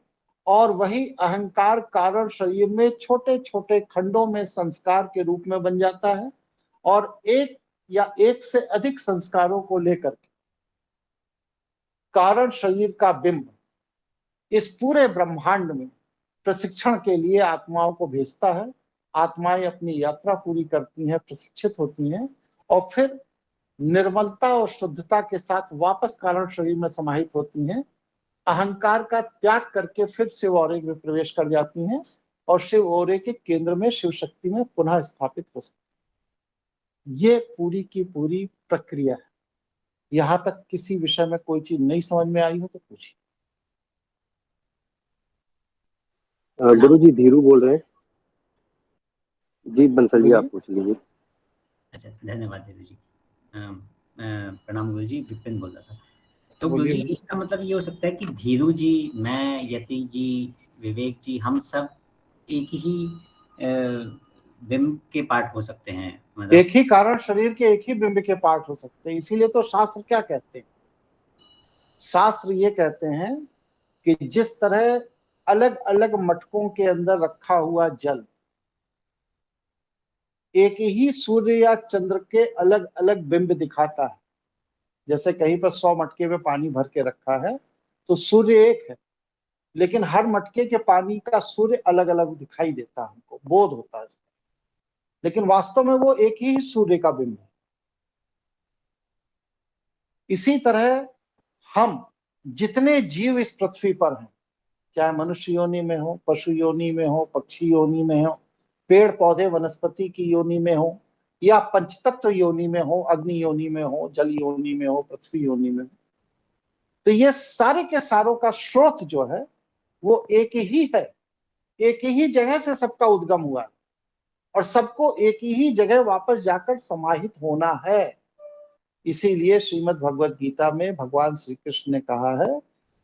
और वही अहंकार कारण शरीर में छोटे छोटे खंडों में संस्कार के रूप में बन जाता है, और एक या एक से अधिक संस्कारों को लेकर के कारण शरीर का बिंब इस पूरे ब्रह्मांड में प्रशिक्षण के लिए आत्माओं को भेजता है। आत्माएं अपनी यात्रा पूरी करती हैं, प्रशिक्षित होती हैं, और फिर निर्मलता और शुद्धता के साथ वापस कारण शरीर में समाहित होती हैं, अहंकार का त्याग करके फिर शिव औरे में प्रवेश कर जाती हैं, और शिव औरे के केंद्र में शिव शक्ति में पुनः स्थापित हो सकती है। ये पूरी की पूरी प्रक्रिया है। यहां तक किसी विषय में कोई चीज नहीं समझ में आई हो तो पूछिए। गुरु जी धीरू बोल रहे हैं जी। बंसल जी आप पूछ लीजिए। अच्छा, धन्यवाद धीरू जी। प्रणाम गुरु जी, विपिन बोल रहा था। तो गुरु जी इसका मतलब ये हो सकता है कि धीरू जी, मैं, यति जी, विवेक जी, हम सब एक ही बिंब के पार्ट हो सकते हैं, मतलब एक ही कारण शरीर के एक ही बिंब के पार्ट हो सकते हैं। इसीलिए तो शास्त्र क्या कहते हैं? शास्त्र ये कहते हैं कि जिस तरह अलग अलग मटकों के अंदर रखा हुआ जल एक ही सूर्य या चंद्र के अलग अलग बिंब दिखाता है, जैसे कहीं पर 100 मटके में पानी भर के रखा है तो सूर्य एक है, लेकिन हर मटके के पानी का सूर्य अलग अलग दिखाई देता है, हमको बोध होता है, लेकिन वास्तव में वो एक ही सूर्य का बिंब है। इसी तरह हम जितने जीव इस पृथ्वी पर हैं, चाहे मनुष्य योनि में हो, पशु योनि में हो, पक्षी योनि में हो, पेड़ पौधे वनस्पति की योनि में हो, या पंचतत्व योनि में हो, अग्नि योनि में हो, जल योनि में हो, पृथ्वी योनि में हो, तो ये सारे के सारों का स्रोत जो है वो एक ही है। एक ही जगह से सबका उद्गम हुआ है, और सबको एक ही जगह वापस जाकर समाहित होना है। इसीलिए श्रीमद् भगवद गीता में भगवान श्री कृष्ण ने कहा है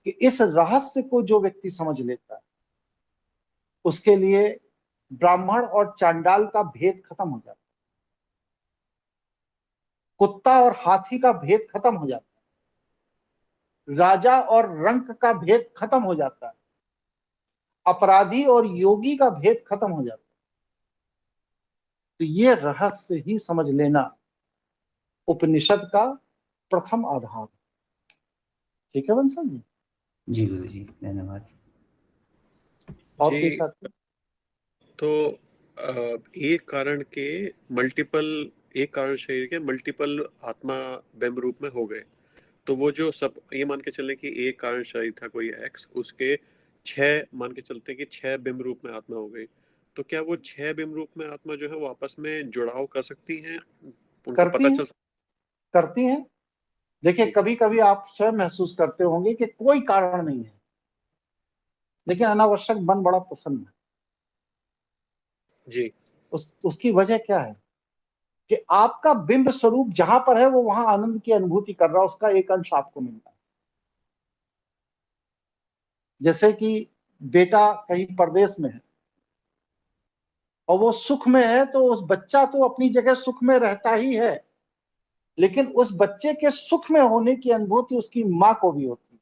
कि इस रहस्य को जो व्यक्ति समझ लेता है उसके लिए ब्राह्मण और चांडाल का भेद खत्म हो जाता है, कुत्ता और हाथी का भेद खत्म हो जाता है, राजा और रंक का भेद खत्म हो जाता है, अपराधी और योगी का भेद खत्म हो जाता है। तो ये रहस्य ही समझ लेना उपनिषद का प्रथम आधार। ठीक है बंसल जी? जी गुरु जी, धन्यवाद। और जी, कोई साथी? तो एक कारण के मल्टीपल, एक कारण शरीर के मल्टीपल आत्मा बिंब रूप में हो गए, तो वो जो सब ये मान के चले कि एक कारण शरीर था कोई एक्स, उसके 6 मान के चलते कि 6 बिंब रूप में आत्मा हो गई, तो क्या वो 6 बिंब रूप में आत्मा जो है वो आपस में जुड़ाव कर सकती हैं, उनको करती पता हैं, चल सकता करती हैं। देखिए जी कभी कभी आप स्वयं महसूस करते होंगे कि कोई कारण नहीं है, लेकिन अनावश्यक मन बड़ा पसंद है। जी उसकी वजह क्या है कि आपका बिंब स्वरूप जहां पर है वो वहां आनंद की अनुभूति कर रहा है, उसका एक अंश आपको मिल रहा है। जैसे कि बेटा कहीं परदेश में है और वो सुख में है, तो उस बच्चा तो अपनी जगह सुख में रहता ही है, लेकिन उस बच्चे के सुख में होने की अनुभूति उसकी मां को भी होती है।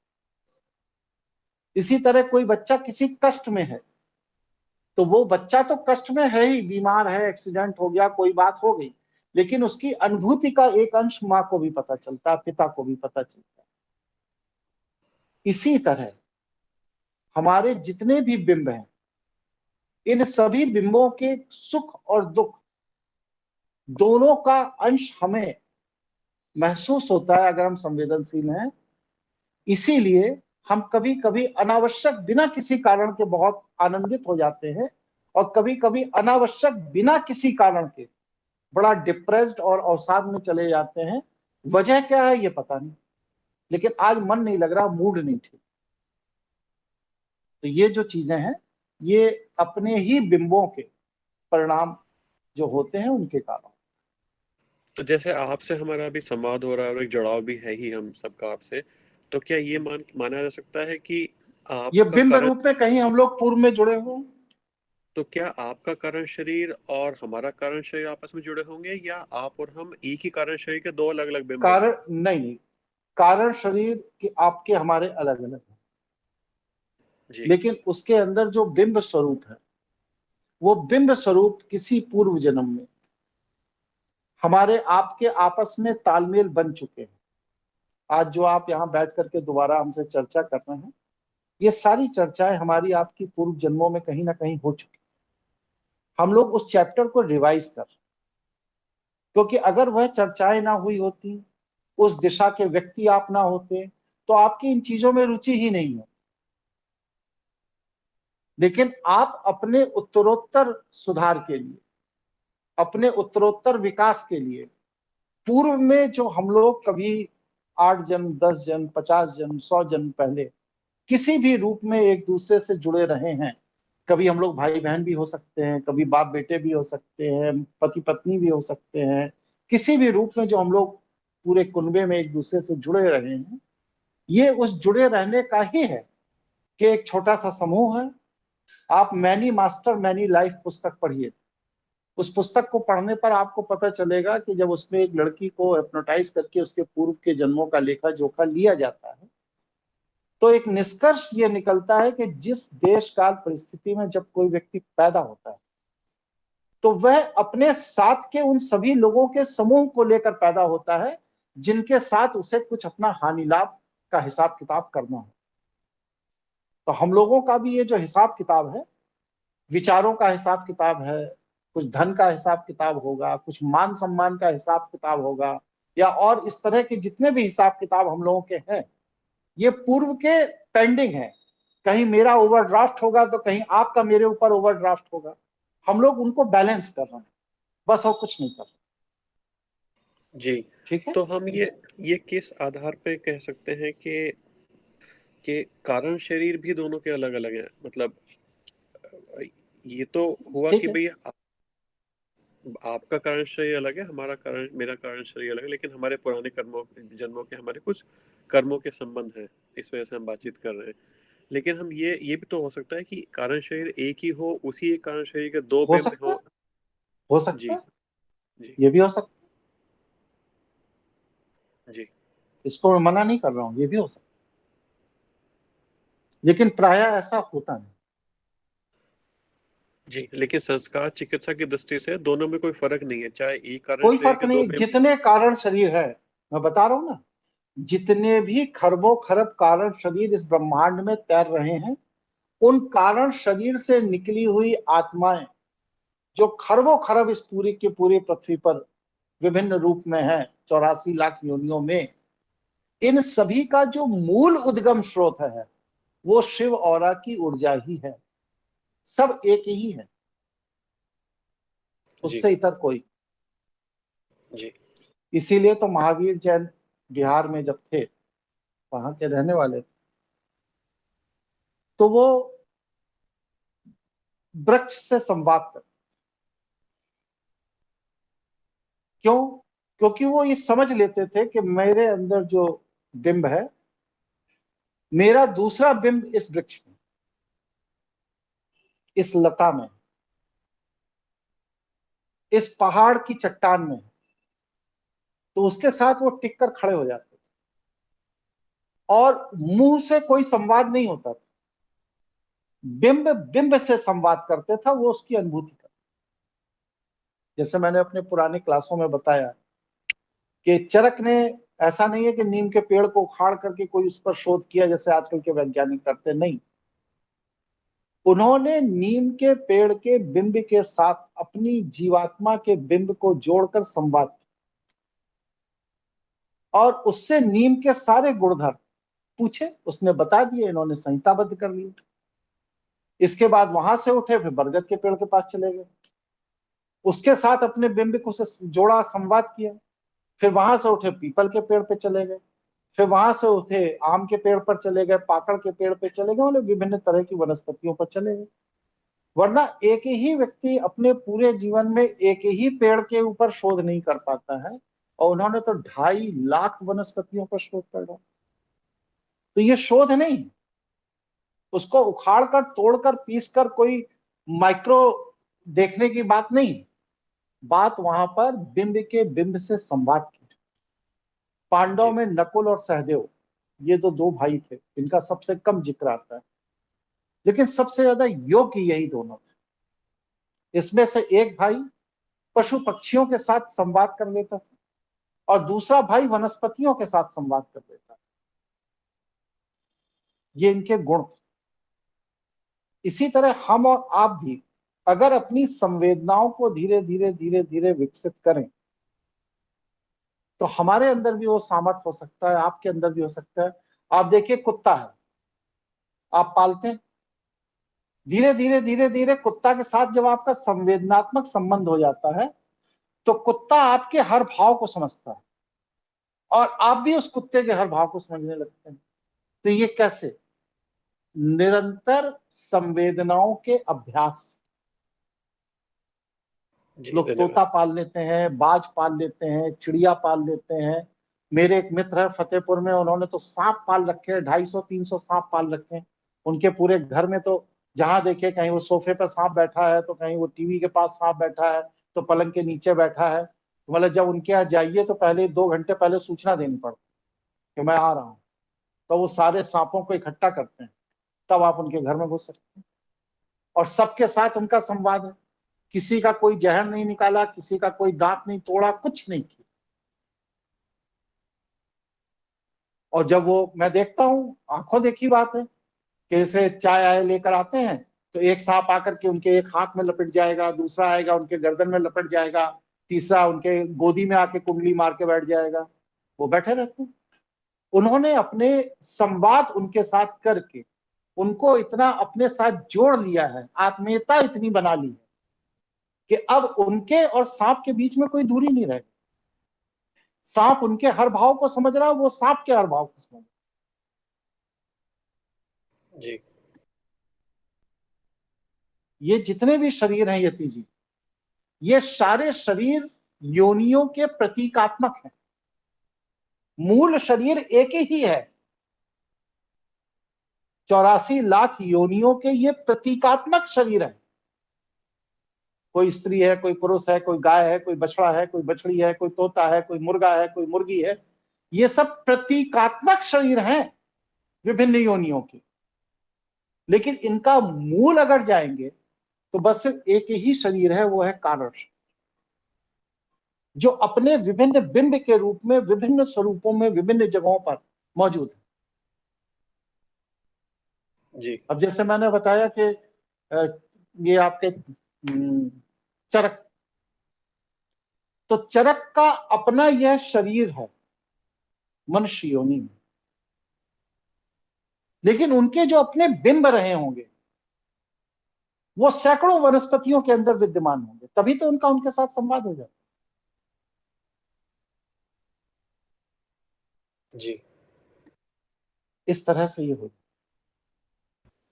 इसी तरह कोई बच्चा किसी कष्ट में है, तो वो बच्चा तो कष्ट में है ही, बीमार है, एक्सीडेंट हो गया, कोई बात हो गई, लेकिन उसकी अनुभूति का एक अंश मां को भी पता चलता है, पिता को भी पता चलता है। इसी तरह हमारे जितने भी बिंब हैं, इन सभी बिंबों के सुख और दुख दोनों का अंश हमें महसूस होता है अगर हम संवेदनशील हैं। इसीलिए हम कभी कभी अनावश्यक बिना किसी कारण के बहुत आनंदित हो जाते हैं, और कभी कभी अनावश्यक बिना किसी कारण के बड़ा डिप्रेस्ड और अवसाद में चले जाते हैं। वजह क्या है ये पता नहीं, लेकिन आज मन नहीं लग रहा, मूड नहीं ठीक। तो ये जो चीजें हैं, ये अपने ही बिंबों के परिणाम जो होते हैं उनके कारण। तो जैसे आपसे हमारा अभी संवाद हो रहा है और एक जुड़ाव भी है ही हम सबका आपसे, तो क्या ये माना जा सकता है कि ये आपका बिंब कारण, रूप में कहीं हम लोग पूर्व में जुड़े हुए हैं। तो क्या आपका कारण शरीर और हमारा कारण शरीर आपस में जुड़े होंगे, या आप और हम एक ही कारण शरीर के दो अलग अलग बिंब होंगे? कारण नहीं, कारण शरीर के आपके हमारे अलग अलग हैं, जी लेकिन उसके अंदर जो बिंब स्वरूप है, वो बिंब स्वरूप किसी पूर्व जन्म में हमारे आपके आपस में तालमेल बन चुके हैं। आज जो आप यहाँ बैठ करके दोबारा हमसे चर्चा कर रहे हैं, ये सारी चर्चाएं हमारी आपकी पूर्व जन्मों में कहीं ना कहीं हो चुकी। हम लोग उस चैप्टर को रिवाइज कर, क्योंकि अगर वह चर्चाएं ना हुई होती, उस दिशा के व्यक्ति आप ना होते, तो आपकी इन चीजों में रुचि ही नहीं है। लेकिन आप अपने उत्तरोत्तर सुधार के लिए, अपने उत्तरोत्तर विकास के लिए, पूर्व में जो हम लोग कभी 8 जन्म, 10 जन्म, 50 जन्म, 100 जन्म पहले किसी भी रूप में एक दूसरे से जुड़े रहे हैं, कभी हम लोग भाई बहन भी हो सकते हैं, कभी बाप बेटे भी हो सकते हैं, पति पत्नी भी हो सकते हैं, किसी भी रूप में जो हम लोग पूरे कुनबे में एक दूसरे से जुड़े रहे हैं, ये उस जुड़े रहने का ही है कि एक छोटा सा समूह है। आप मैनी मास्टर मैनी लाइफ पुस्तक पढ़िए। उस पुस्तक को पढ़ने पर आपको पता चलेगा कि जब उसमें एक लड़की को हिप्नोटाइज करके उसके पूर्व के जन्मों का लेखा जोखा लिया जाता है, तो एक निष्कर्ष ये निकलता है कि जिस देश काल परिस्थिति में जब कोई व्यक्ति पैदा होता है, तो वह अपने साथ के उन सभी लोगों के समूह को लेकर पैदा होता है जिनके साथ उसे कुछ अपना हानि लाभ का हिसाब किताब करना है। तो हम लोगों का भी ये जो हिसाब किताब है, विचारों का हिसाब किताब है, कुछ धन का हिसाब किताब होगा, कुछ मान सम्मान का हिसाब किताब होगा, या और इस तरह के जितने भी हिसाब किताब हम लोगों के हैं, ये पूर्व के पेंडिंग है। कहीं मेरा ओवरड्राफ्ट होगा तो कहीं आपका मेरे ऊपर ओवरड्राफ्ट होगा। हम लोग उनको बैलेंस कर रहे हैं, बस और कुछ नहीं कर रहे। जी ठीक है? तो हम ये किस आधार पे कह सकते हैं कि कारण शरीर भी दोनों के अलग अलग हैं? मतलब ये तो हुआ ठीक कि है, भाई आपका कारण शरीर अलग है, हमारा कारण, मेरा कारण शरीर अलग है, लेकिन हमारे पुराने कर्मों, जन्मों के हमारे कुछ कर्मों के संबंध है, इस वजह से हम बातचीत कर रहे हैं। लेकिन हम ये भी तो हो सकता है कि कारण शरीर एक ही हो, उसी एक कारण शरीर के दो हो बिंब सकता हो। है, हो सकता जी है, जी ये भी हो सकता जी है, इसको मैं मना नहीं कर रहा हूं, ये भी हो सकता है, लेकिन प्रायः ऐसा होता नहीं। जी, लेकिन संस्कार चिकित्सा की दृष्टि से दोनों में कोई फर्क नहीं है, चाहे एक कारण कोई शरीर फर्क के नहीं, दो बिंब। जितने कारण शरीर है, मैं बता रहा हूं ना, जितने भी खरबों खरब कारण शरीर इस ब्रह्मांड में तैर रहे हैं, उन कारण शरीर से निकली हुई आत्माएं जो खरबों खरब इस पूरी के पूरे पृथ्वी पर विभिन्न रूप में है, 84 लाख योनियों में, इन सभी का जो मूल उद्गम स्रोत है वो शिव औरा की ऊर्जा ही है। सब एक ही है, जी उससे इतर कोई। जी इसीलिए तो महावीर जैन बिहार में जब थे, वहां के रहने वाले थे, तो वो वृक्ष से संवाद करते। क्यों? क्योंकि वो ये समझ लेते थे कि मेरे अंदर जो बिंब है, मेरा दूसरा बिंब इस वृक्ष में, इस लता में, इस पहाड़ की चट्टान में, तो उसके साथ वो टिक कर खड़े हो जाते थे और मुंह से कोई संवाद नहीं होता था, बिंब बिंब से संवाद करते था, वो उसकी अनुभूति कर। जैसे मैंने अपने पुराने क्लासों में बताया कि चरक ने, ऐसा नहीं है कि नीम के पेड़ को उखाड़ करके कोई उस पर शोध किया जैसे आजकल के वैज्ञानिक करते, नहीं। उन्होंने नीम के पेड़ के बिंब के साथ अपनी जीवात्मा के बिंब को जोड़कर संवाद किया और उससे नीम के सारे गुणधर्म पूछे, उसने बता दिए, इन्होंने संहिताबद्ध कर लिए। इसके बाद वहां से उठे, फिर बरगद के पेड़ के पास चले गए, उसके साथ अपने बिंब को से जोड़ा, संवाद किया। फिर वहां से उठे, पीपल के पेड़ पे चले गए, फिर वहां से उठे, आम के पेड़ पर चले गए, पाकड़ के पेड़ पे चले गए, मतलब विभिन्न तरह की वनस्पतियों पर चले गए। वरना एक ही व्यक्ति अपने पूरे जीवन में एक ही पेड़ के ऊपर शोध नहीं कर पाता है, और उन्होंने तो 2.5 लाख वनस्पतियों पर शोध कर रहा। तो ये शोध नहीं, उसको उखाड़ कर, तोड़कर, पीस कर कोई माइक्रो देखने की बात नहीं, बात वहां पर बिंब के बिंब से संवाद की। पांडव में नकुल और सहदेव, ये तो दो भाई थे, इनका सबसे कम जिक्र आता है, लेकिन सबसे ज्यादा योग्य यही दोनों थे। इसमें से एक भाई पशु पक्षियों के साथ संवाद कर लेता था और दूसरा भाई वनस्पतियों के साथ संवाद कर लेता था। ये इनके गुण थे। इसी तरह हम और आप भी अगर अपनी संवेदनाओं को धीरे धीरे धीरे धीरे विकसित करें, तो हमारे अंदर भी वो सामर्थ्य हो सकता है, आपके अंदर भी हो सकता है। आप देखिए, कुत्ता है, आप पालते हैं, धीरे धीरे धीरे धीरे कुत्ता के साथ जब आपका संवेदनात्मक संबंध हो जाता है, तो कुत्ता आपके हर भाव को समझता है और आप भी उस कुत्ते के हर भाव को समझने लगते हैं। तो ये कैसे? निरंतर संवेदनाओं के अभ्यास। लोग तोता पाल लेते हैं, बाज पाल लेते हैं, चिड़िया पाल लेते हैं। मेरे एक मित्र है फतेहपुर में, उन्होंने तो सांप पाल रखे हैं, 250-300 सांप पाल रखे हैं उनके पूरे घर में। तो जहां देखे, कहीं वो सोफे पर सांप बैठा है, तो कहीं वो टीवी के पास सांप बैठा है, तो पलंग के नीचे बैठा है। तो मतलब जब उनके यहाँ जाइए तो पहले 2 घंटे पहले सूचना देनी पड़ती कि मैं आ रहा हूँ, तो वो सारे सांपों को इकट्ठा करते हैं, तब आप उनके घर में घुस सकते हैं। और सबके साथ उनका संवाद है, किसी का कोई जहर नहीं निकाला, किसी का कोई दांत नहीं तोड़ा, कुछ नहीं किया। और जब वो, मैं देखता हूँ, आंखों देखी बात है कि जैसे चाय आए लेकर आते हैं, तो एक सांप आकर के उनके एक हाथ में लपट जाएगा, दूसरा आएगा उनके गर्दन में लपट जाएगा, तीसरा उनके गोदी में आके कुंडली मार के बैठ जाएगा। वो बैठे रहते हैं। उन्होंने अपने संवाद उनके साथ करके उनको इतना अपने साथ जोड़ लिया है, आत्मीयता इतनी बना ली है कि अब उनके और सांप के बीच में कोई दूरी नहीं रहे। सांप उनके हर भाव को समझ रहा है, वो सांप के हर भाव को समझ रहा जी। है। ये जितने भी शरीर हैं यति जी, ये सारे शरीर योनियों के प्रतीकात्मक हैं। मूल शरीर एक ही है, 84 लाख योनियों के ये प्रतीकात्मक शरीर है। कोई स्त्री है, कोई पुरुष है, कोई गाय है, कोई बछड़ा है, कोई बछड़ी है, कोई तोता है, कोई मुर्गा है, कोई मुर्गी है। ये सब प्रतीकात्मक शरीर हैं विभिन्न योनियों के। लेकिन इनका मूल अगर जाएंगे तो बस सिर्फ एक ही शरीर है, वो है कारण शरीर, जो अपने विभिन्न बिंब के रूप में विभिन्न स्वरूपों में विभिन्न जगहों पर मौजूद है। जी अब जैसे मैंने बताया कि ये आपके चरक, तो चरक का अपना यह शरीर है मनुष्य योनि में, लेकिन उनके जो अपने बिंब रहे होंगे वो सैकड़ों वनस्पतियों के अंदर विद्यमान होंगे, तभी तो उनका उनके साथ संवाद हो जाता। जी इस तरह से ये हो।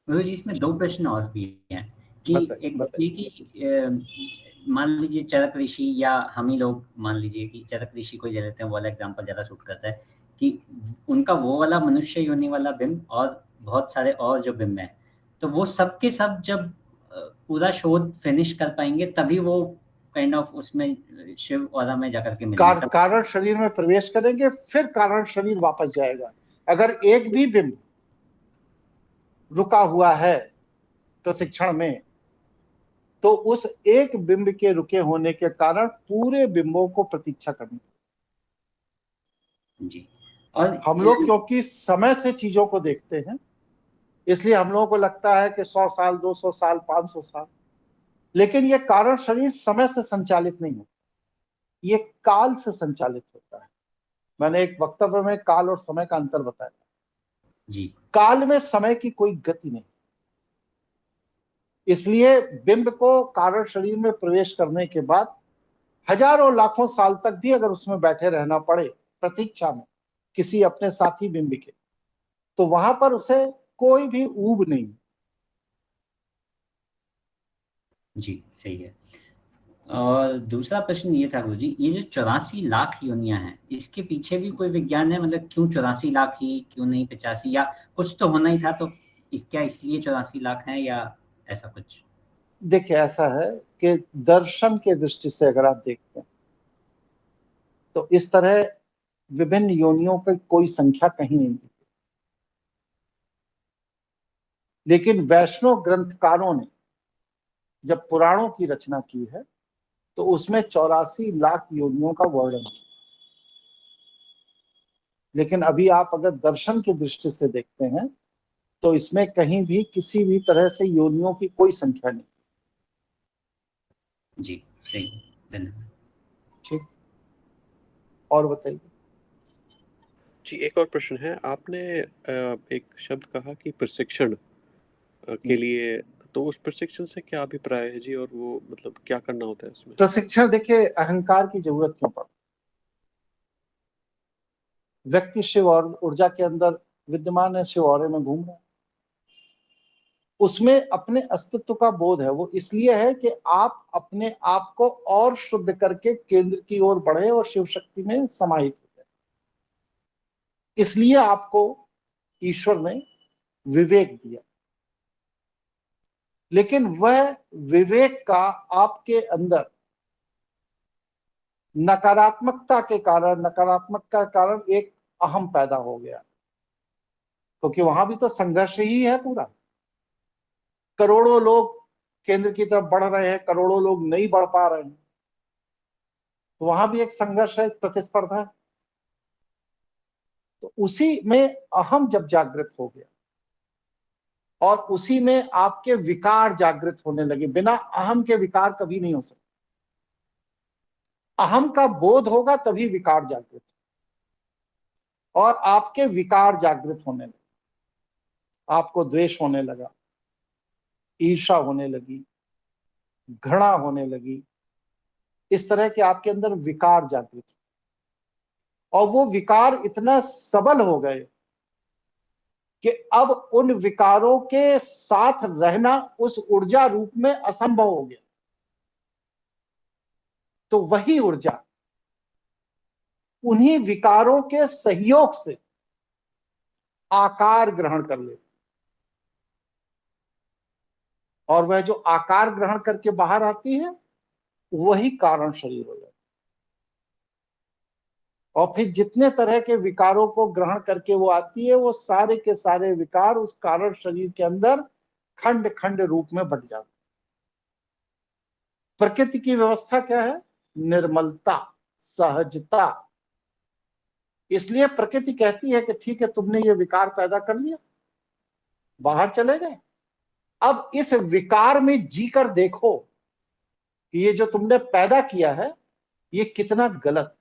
गुरु जी इसमें दो प्रश्न और भी हैं कि एक ये कि मान लीजिए चरक ऋषि या हम ही लोग मान लीजिए कि चरक ऋषि को ले लेते हैं, वो वाला एग्जांपल ज़्यादा सूट करता है कि उनका वो वाला मनुष्य योनि वाला बिंब और बहुत सारे और जो बिंब हैं, तो वो सब के सब जब पूरा शोध फिनिश कर पाएंगे तभी वो काइंड ऑफ उसमें शिव औरा में जाकर के मिलेंगे। कारण शरीर में प्रवेश करेंगे, फिर कारण शरीर वापस जाएगा। अगर एक भी बिंब रुका हुआ है प्रशिक्षण में, तो उस एक बिंब के रुके होने के कारण पूरे बिंबों को प्रतीक्षा करनी। जी, और हम लोग क्योंकि समय से चीजों को देखते हैं, इसलिए हम लोगों को लगता है कि 100 साल, 200 साल, 500 साल, लेकिन यह कारण शरीर समय से संचालित नहीं होता, ये काल से संचालित होता है। मैंने एक वक्तव्य में काल और समय का अंतर बताया जी। काल में समय की कोई गति नहीं, इसलिए बिंब को कारण शरीर में प्रवेश करने के बाद हजारों लाखों साल तक भी अगर उसमें बैठे रहना पड़े प्रतीक्षा में किसी अपने साथी बिंब के, तो वहां पर उसे कोई भी ऊब नहीं। जी सही है। और दूसरा प्रश्न ये था गुरुजी, ये जो 84 लाख योनियां हैं, इसके पीछे भी कोई विज्ञान है? मतलब क्यों 84 लाख ही, क्यों नहीं 85, या कुछ तो होना ही था, तो क्या इसलिए 84 लाख हैं या ऐसा कुछ? देखिए ऐसा है कि दर्शन के दृष्टि से अगर आप देखते हैं तो इस तरह विभिन्न योनियों की कोई संख्या कहीं नहीं दी, लेकिन वैष्णव ग्रंथकारों ने जब पुराणों की रचना की है तो उसमें 84 लाख योनियों का वर्णन है। लेकिन अभी आप अगर दर्शन की दृष्टि से देखते हैं तो इसमें कहीं भी किसी भी तरह से योनियों की कोई संख्या नहीं। जी सही, धन्यवाद। ठीक, और बताइए। जी, एक और प्रश्न है। आपने एक शब्द कहा कि प्रशिक्षण के लिए, तो उस प्रशिक्षण से क्या अभिप्राय है जी, और वो मतलब क्या करना होता है उसमें? प्रशिक्षण, देखिए अहंकार की जरूरत क्यों पड़ती? व्यक्ति शिव और ऊर्जा के अंदर विद्यमान है, शिव औरे में घूम रहा है, उसमें अपने अस्तित्व का बोध है। वो इसलिए है कि आप अपने आप को और शुद्ध करके केंद्र की ओर बढ़े और शिव शक्ति में समाहित हो गए। इसलिए आपको ईश्वर ने विवेक दिया, लेकिन वह विवेक का आपके अंदर नकारात्मकता के कारण एक अहम पैदा हो गया, क्योंकि वहां भी तो संघर्ष ही है पूरा। करोड़ों लोग केंद्र की तरफ बढ़ रहे हैं, करोड़ों लोग नहीं बढ़ पा रहे हैं, तो वहां भी एक संघर्ष है, एक प्रतिस्पर्धा है। तो उसी में अहम जब जागृत हो गया और उसी में आपके विकार जागृत होने लगे, बिना अहम के विकार कभी नहीं हो सकते। अहम का बोध होगा तभी विकार जागृत, और आपके विकार जागृत होने लगे। आपको द्वेष होने लगा, ईर्ष्या होने लगी, घृणा होने लगी, इस तरह के आपके अंदर विकार जागृत, और वो विकार इतना सबल हो गए कि अब उन विकारों के साथ रहना उस ऊर्जा रूप में असंभव हो गया। तो वही ऊर्जा उन्हीं विकारों के सहयोग से आकार ग्रहण कर लेती, और वह जो आकार ग्रहण करके बाहर आती है वही कारण शरीर हो जाता है। और फिर जितने तरह के विकारों को ग्रहण करके वो आती है, वो सारे के सारे विकार उस कारण शरीर के अंदर खंड खंड रूप में बट जाते हैं। प्रकृति की व्यवस्था क्या है? निर्मलता, सहजता। इसलिए प्रकृति कहती है कि ठीक है, तुमने ये विकार पैदा कर लिया, बाहर चले गए, अब इस विकार में जीकर देखो कि ये जो तुमने पैदा किया है ये कितना गलत।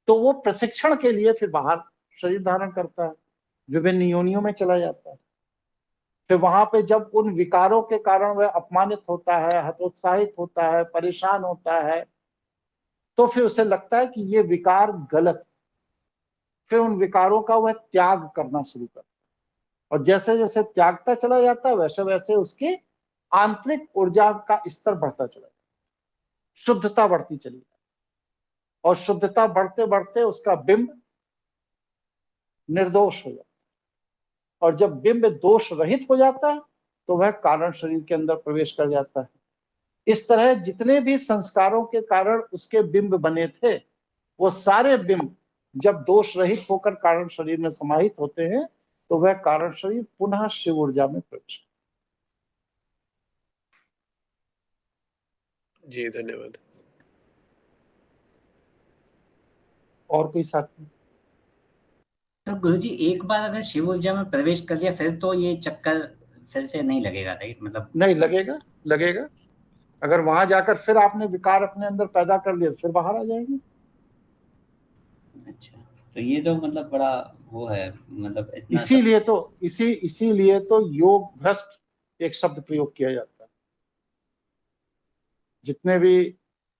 तो वो प्रशिक्षण के लिए फिर बाहर शरीर धारण करता है, विभिन्न योनियों में चला जाता है। फिर वहां पे जब उन विकारों के कारण वह अपमानित होता है, हतोत्साहित होता है, परेशान होता है, तो फिर उसे लगता है कि ये विकार गलत। फिर उन विकारों का वह त्याग करना शुरू करता है, और जैसे जैसे त्यागता चला जाता है वैसे वैसे उसकी आंतरिक ऊर्जा का स्तर बढ़ता चला जाता है, शुद्धता बढ़ती चली जाती है, और शुद्धता बढ़ते बढ़ते उसका बिंब निर्दोष हो जाता है। और जब बिंब दोष रहित हो जाता है तो वह कारण शरीर के अंदर प्रवेश कर जाता है। इस तरह जितने भी संस्कारों के कारण उसके बिंब बने थे, वो सारे बिंब जब दोष रहित होकर कारण शरीर में समाहित होते हैं तो वह कारण शरीर पुनः शिव ऊर्जा में प्रवेश करता है। जी धन्यवाद। और कोई साथी? तो गुरुजी एक बार अगर शिव ऊर्जा में प्रवेश कर लिया फिर तो ये चक्कर फिर से नहीं लगेगा, राइट? मतलब नहीं लगेगा, लगेगा। अगर वहां जाकर फिर आपने विकार अपने अंदर पैदा कर लिया फिर बाहर आ जाएंगे। अच्छा, तो ये तो मतलब बड़ा वो है, मतलब इतना इसीलिए तो योग भ्रष्ट एक शब्द प्रयोग किया जाता है। जितने भी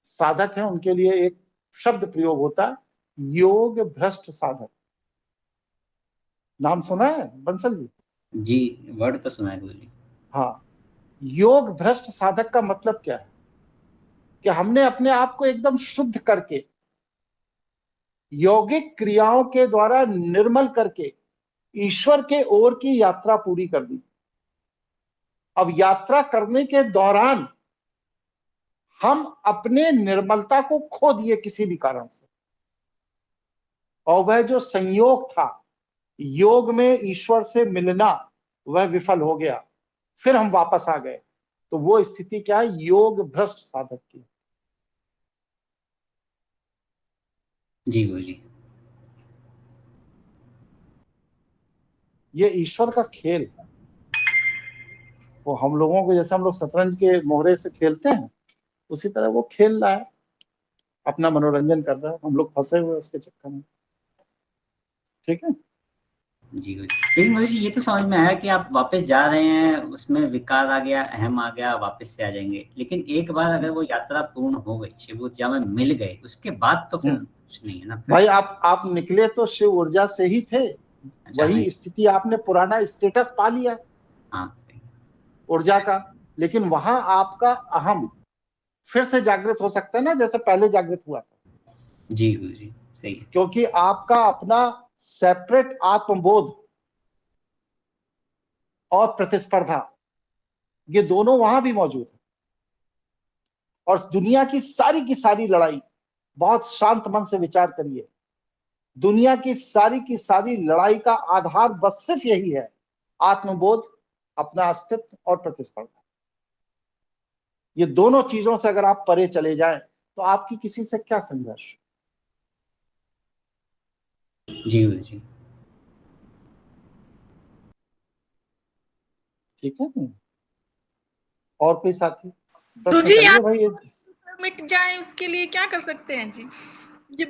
साधक हैं उनके लिए एक शब्द प्रयोग होता है, योग भ्रष्ट साधक। नाम सुना है बंसल जी? जी, वर्ड तो सुना है गुरुजी। हाँ, योग भ्रष्ट साधक का मतलब क्या है कि हमने अपने आप को एकदम शुद्ध करके, यौगिक क्रियाओं के द्वारा निर्मल करके ईश्वर के ओर की यात्रा पूरी कर दी। अब यात्रा करने के दौरान हम अपने निर्मलता को खो दिए किसी भी कारण से, और वह जो संयोग था योग में ईश्वर से मिलना वह विफल हो गया, फिर हम वापस आ गए। तो वो स्थिति क्या है? योग भ्रष्ट साधक की। जी गुरुजी। ये ईश्वर का खेल है। वो हम लोगों को, जैसे हम लोग शतरंज के मोहरे से खेलते हैं, उसी तरह वो खेल रहा है, अपना मनोरंजन कर रहा है, हम लोग फंसे हुए उसके चक्कर में। ठीक है जी गुरुजी, लेकिन गुरुजी ये तो समझ में आया कि आप वापस जा रहे हैं, उसमें विकार आ गया, अहम आ गया, वापस से आ जाएंगे। लेकिन एक बार अगर वो यात्रा पूर्ण हो गई, शिव ऊर्जा में मिल गए, उसके बाद तो फिर कुछ नहीं है ना फिर। भाई, आप निकले तो शिव ऊर्जा से ही थे। अच्छा, वही स्थिति, आपने पुराना स्टेटस पा लिया हाँ सही। ऊर्जा का, लेकिन वहां आपका अहम फिर से जागृत हो सकता है ना, जैसे पहले जागृत हुआ था। जी गुरुजी, सही है। क्योंकि आपका अपना सेपरेट आत्मबोध और प्रतिस्पर्धा, ये दोनों वहां भी मौजूद है। और दुनिया की सारी लड़ाई, बहुत शांत मन से विचार करिए, दुनिया की सारी लड़ाई का आधार बस सिर्फ यही है, आत्मबोध, अपना अस्तित्व और प्रतिस्पर्धा। ये दोनों चीजों से अगर आप परे चले जाएं तो आपकी किसी से क्या संघर्ष। जी गुरुजी। ठीक है। और कोई साथी तो प्रश्न जी करिए भाई। ये मिट जाए उसके लिए क्या कर सकते हैं जी? ये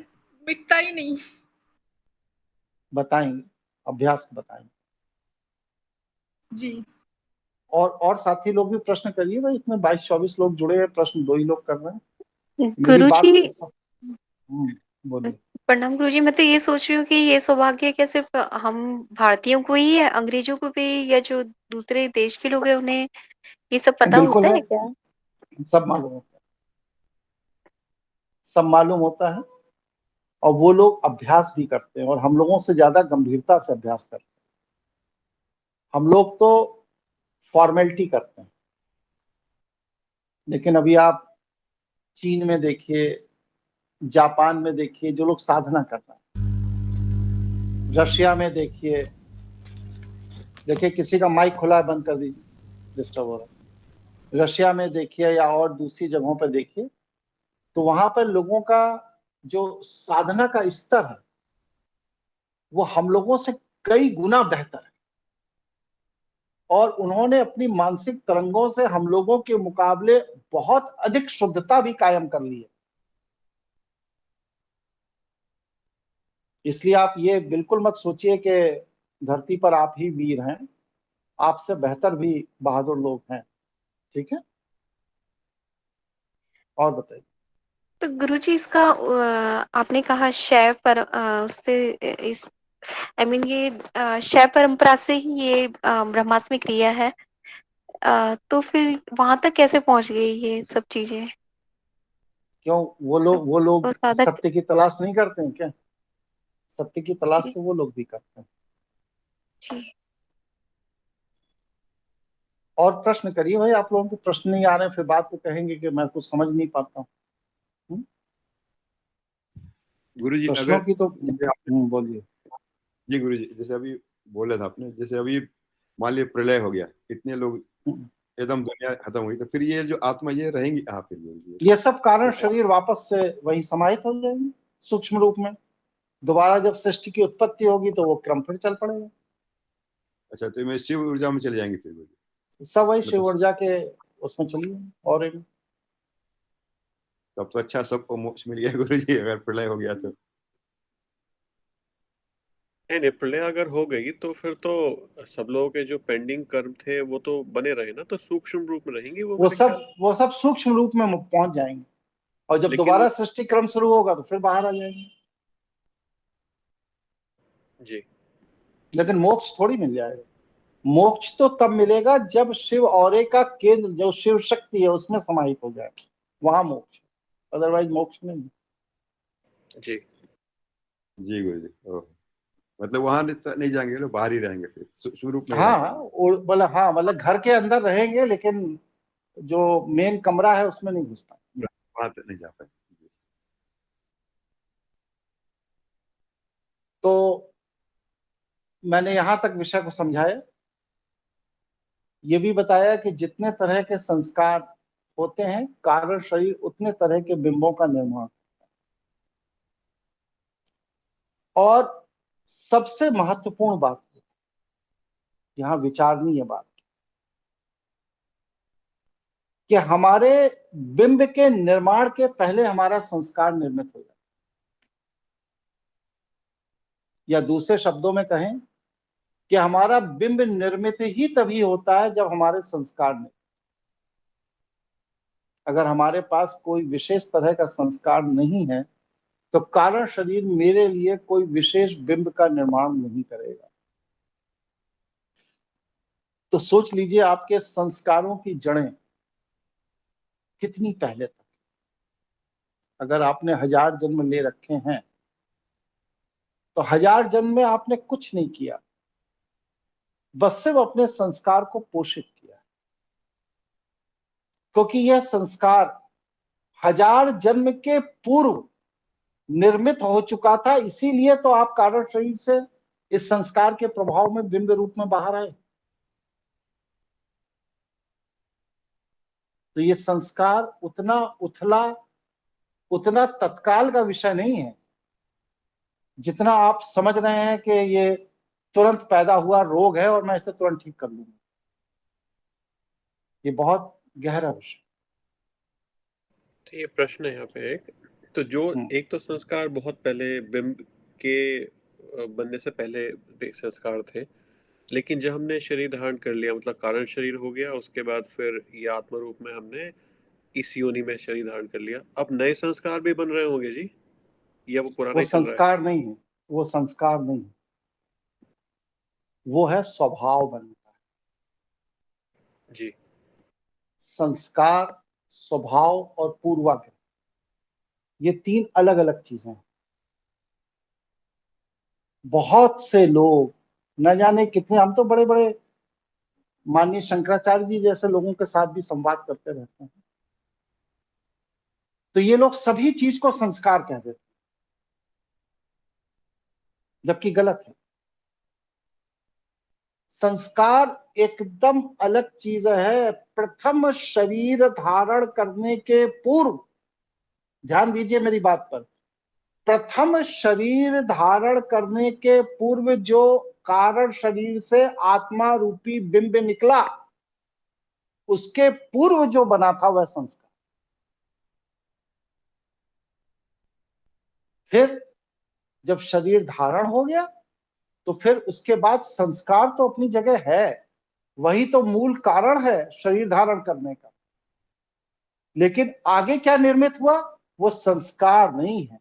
मिटता ही नहीं। बताएंगे, अभ्यास बताएंगे। जी और साथी लोग भी प्रश्न करिए भाई, इतने 22-24 लोग जुड़े हैं, प्रश्न 2 ही लोग कर रहे हैं। मेरी बात बोलिए। प्रणाम गुरुजी। मैं तो ये सोच रही हूँ कि ये सौभाग्य क्या सिर्फ हम भारतीयों को ही है, अंग्रेजों को भी, या जो दूसरे देश के लोग हैं उन्हें ये सब पता बिल्कुल होता है, है क्या? सब मालूम होता है, सब मालूम होता है। और वो लोग अभ्यास भी करते हैं, और हम लोगों से ज्यादा गंभीरता से अभ्यास करते हैं। हम लोग तो फॉर्मेलिटी करते हैं, लेकिन अभी आप चीन में देखिए, जापान में देखिए, जो लोग साधना कर रहे हैं, रशिया में देखिए किसी का माइक खुला है, बंद कर दीजिए, डिस्टर्ब हो रहा है। रशिया में देखिए या और दूसरी जगहों पर देखिए, तो वहां पर लोगों का जो साधना का स्तर है वो हम लोगों से कई गुना बेहतर है, और उन्होंने अपनी मानसिक तरंगों से हम लोगों के मुकाबले बहुत अधिक शुद्धता भी कायम कर ली है। इसलिए आप ये बिल्कुल मत सोचिए कि धरती पर आप ही वीर हैं, आपसे बेहतर भी बहादुर लोग हैं। ठीक है, और बताइए। तो गुरुजी इसका आपने कहा शैव पर उससे इस आई मीन ये शैव परंपरा से ही ये ब्रह्मास्मि क्रिया है। तो फिर वहां तक कैसे पहुंच गई ये सब चीजें? क्यों वो वो लोग साधक सत्य की तलाश नहीं करते हैं क्या? सत्य की तलाश तो वो लोग भी करते हैं। जी। और प्रश्न करिए भाई, आप लोगों के प्रश्न नहीं आ रहे हैं, फिर बात को कहेंगे कि मैं कुछ समझ नहीं पाता हूँ। गुरुजी प्रश्नों अगर की तो जैसे बोलिए। जी गुरुजी, जैसे अभी बोला था आपने, जैसे अभी मान लिया प्रलय हो गया, इतने लोग एकदम दुनिया खत्म हुई, तो फिर ये जो आत्मा ये रहेंगी कहाँ फिर गुरुजी? ये सब कारण शरीर वापस से वही समाहित हो जाएंगे सूक्ष्म रूप में। दोबारा जब सृष्टि की उत्पत्ति होगी तो वो क्रम फिर चल पड़ेगा। अच्छा, तो मैं शिव ऊर्जा में चले जाएंगे फिर गुरुजी? सब वही शिव मतलब ऊर्जा के उसमें चलिए। और एक तब तो अच्छा, सबको मोक्ष मिल गया गुरुजी, अगर प्रलय हो गया तो। नहीं, प्रलय अगर हो गई तो फिर तो सब लोगों के जो पेंडिंग कर्म थे वो तो बने रहे ना, तो सूक्ष्म रूप में रहेंगे वो, मेरे ख्याल। वो सब सूक्ष्म रूप में पहुंच जाएंगे, और जब लेकिन दोबारा वो सृष्टि क्रम शुरू होगा तो फिर बाहर आ जाएंगे। जी लेकिन मोक्ष थोड़ी मिल जाएगा। मोक्ष तो तब मिलेगा जब शिव औरे का केंद्र जो शिव शक्ति है उसमें समाहित हो जाए, वहां मोक्ष। अदरवाइज मोक्ष नहीं। जी जी गुरुजी, ओह, मतलब वहां नहीं जाएंगे लोग, बाहर ही रहेंगे फिर, स्वरूप में ही रह हाँ, पाएंगे। मतलब हाँ, मतलब घर के अंदर रहेंगे लेकिन जो मेन कमरा है उसमें नहीं घुस पाएंगे। वहां तक नहीं जा पाएंगे। तो मैंने यहां तक विषय को समझाया, ये भी बताया कि जितने तरह के संस्कार होते हैं कारण शरीर उतने तरह के बिंबों का निर्माण। और सबसे महत्वपूर्ण बात यहाँ विचारणीय बात कि हमारे बिंब के निर्माण के पहले हमारा संस्कार निर्मित हो जाए, या दूसरे शब्दों में कहें कि हमारा बिंब निर्मित ही तभी होता है जब हमारे संस्कार में, अगर हमारे पास कोई विशेष तरह का संस्कार नहीं है तो कारण शरीर मेरे लिए कोई विशेष बिंब का निर्माण नहीं करेगा। तो सोच लीजिए आपके संस्कारों की जड़ें कितनी पहले तक, अगर आपने 1000 जन्म ले रखे हैं तो 1000 जन्म में आपने कुछ नहीं किया, बस सिर्फ अपने संस्कार को पोषित किया, क्योंकि यह संस्कार 1000 जन्म के पूर्व निर्मित हो चुका था। इसीलिए तो आप कारण शरीर से इस संस्कार के प्रभाव में बिंब रूप में बाहर आए। तो ये संस्कार उतना उथला, उतना तत्काल का विषय नहीं है जितना आप समझ रहे हैं कि ये तुरंत पैदा हुआ रोग है और मैं इसे तुरंत ठीक कर लूंगा। ये बहुत गहरा विषय। तो ये प्रश्न है यहाँ पे एक, तो जो एक तो संस्कार बहुत पहले बिंब के बनने से पहले संस्कार थे, लेकिन जब हमने शरीर धारण कर लिया, मतलब कारण शरीर हो गया, उसके बाद फिर ये आत्मा रूप में हमने इस योनि में शरीर धारण कर लिया, अब नए संस्कार भी बन रहे होंगे जी, या वो पुराना वो ही चल रहा है? संस्कार नहीं है, वो संस्कार नहीं है, वो है स्वभाव बनता है। जी संस्कार, स्वभाव और पूर्वाग्रह, ये 3 अलग अलग चीजें हैं। बहुत से लोग न जाने कितने, हम तो बड़े बड़े माननीय शंकराचार्य जी जैसे लोगों के साथ भी संवाद करते रहते हैं, तो ये लोग सभी चीज को संस्कार कह देते हैं, जबकि गलत है। संस्कार एकदम अलग चीज है। प्रथम शरीर धारण करने के पूर्व, ध्यान दीजिए मेरी बात पर, प्रथम शरीर धारण करने के पूर्व जो कारण शरीर से आत्मा रूपी बिंब निकला, उसके पूर्व जो बना था वह संस्कार। फिर जब शरीर धारण हो गया तो फिर उसके बाद संस्कार तो अपनी जगह है, वही तो मूल कारण है शरीर धारण करने का। लेकिन आगे क्या निर्मित हुआ, वो संस्कार नहीं है,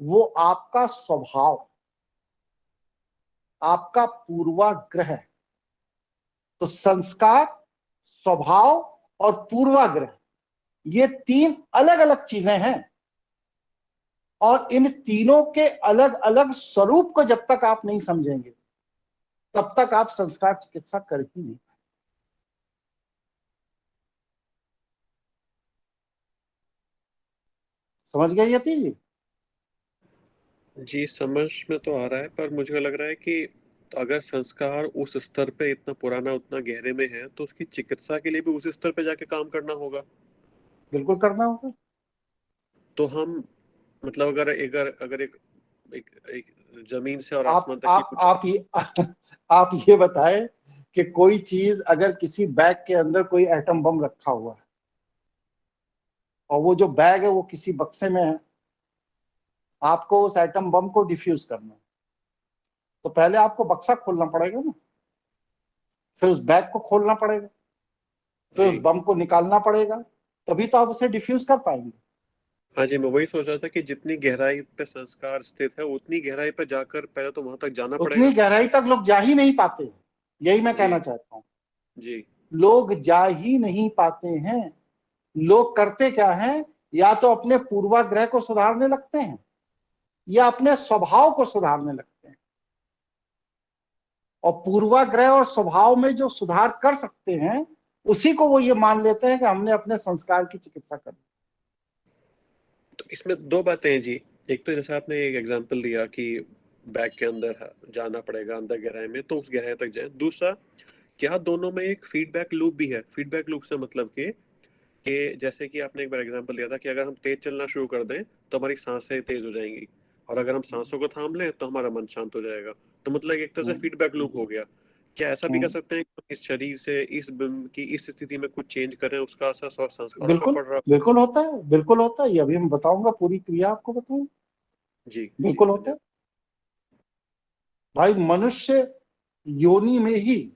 वो आपका स्वभाव, आपका पूर्वाग्रह है। तो संस्कार, स्वभाव और पूर्वाग्रह, ये तीन अलग अलग चीजें हैं। और इन तीनों के अलग अलग स्वरूप को जब तक आप नहीं समझेंगे तब तक आप संस्कार चिकित्सा कर ही नहीं। समझ गए यति जी? जी समझ में तो आ रहा है, पर मुझे लग रहा है कि अगर संस्कार उस स्तर पे इतना पुराना, उतना गहरे में है, तो उसकी चिकित्सा के लिए भी उस स्तर पे जाके काम करना होगा। बिल्कुल करना होगा। तो हम मतलब अगर अगर अगर एक जमीन से और आप आसमान तक की कुछ आप ये बताएं कि कोई चीज अगर किसी बैग के अंदर कोई एटम बम रखा हुआ है और वो जो बैग है वो किसी बक्से में है, आपको उस एटम बम को डिफ्यूज करना है, तो पहले आपको बक्सा खोलना पड़ेगा ना, फिर उस बैग को खोलना पड़ेगा, फिर उस बम को निकालना पड़ेगा, तभी तो आप उसे डिफ्यूज कर पाएंगे। हाँ जी, मैं वही सोच रहा था कि जितनी गहराई पे संस्कार स्थित है उतनी गहराई पे जाकर पहले तो वहां तक जाना पड़ेगा। उतनी गहराई तक लोग जा ही नहीं पाते, यही मैं कहना चाहता हूँ। जी, लोग जा ही नहीं पाते हैं। लोग करते क्या हैं, या तो अपने पूर्वाग्रह को सुधारने लगते हैं या अपने स्वभाव को सुधारने लगते हैं। और पूर्वाग्रह और स्वभाव में जो सुधार कर सकते हैं उसी को वो ये मान लेते हैं कि हमने अपने संस्कार की चिकित्सा कर ली। तो इसमें दो बातें हैं जी। एक तो जैसे आपने एक एग्जांपल दिया कि बैग के अंदर जाना पड़ेगा, अंदर गहराई में, तो उस गहराई तक जाए। दूसरा, क्या दोनों में एक फीडबैक लूप भी है? फीडबैक लूप से मतलब कि जैसे कि आपने एक बार एग्जांपल दिया था कि अगर हम तेज चलना शुरू कर दें तो हमारी सांसें तेज हो जाएंगी, और अगर हम सांसों को थाम लें तो हमारा मन शांत हो जाएगा। तो मतलब एक तरह से फीडबैक लूप हो गया। क्या ऐसा भी कर सकते हैं कि इस शरीर से इस बिंब की इस स्थिति में कुछ चेंज करें, उसका असर संस्कारों पर बिल्कुल पड़ रहा? बिल्कुल होता है, बिल्कुल होता है। ये अभी मैं बताऊंगा, पूरी क्रिया आपको बताऊंगा। जी बिल्कुल होता है भाई। मनुष्य योनि में ही,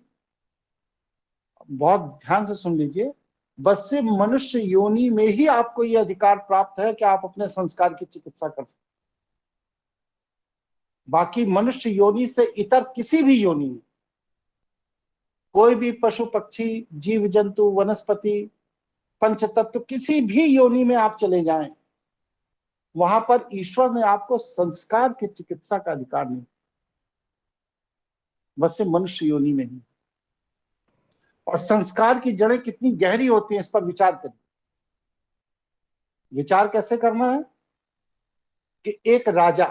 बहुत ध्यान से सुन लीजिए, बस सिर्फ मनुष्य योनि में ही आपको यह अधिकार प्राप्त है कि आप अपने संस्कार की चिकित्सा कर सकते। बाकी मनुष्य योनि से इतर किसी भी योनि में, कोई भी पशु पक्षी जीव जंतु वनस्पति पंचतत्व किसी भी योनि में आप चले जाएं, वहां पर ईश्वर ने आपको संस्कार की चिकित्सा का अधिकार नहीं, बस सिर्फ मनुष्य योनि में ही। और संस्कार की जड़ें कितनी गहरी होती हैं इस पर विचार करिए। विचार कैसे करना है कि एक राजा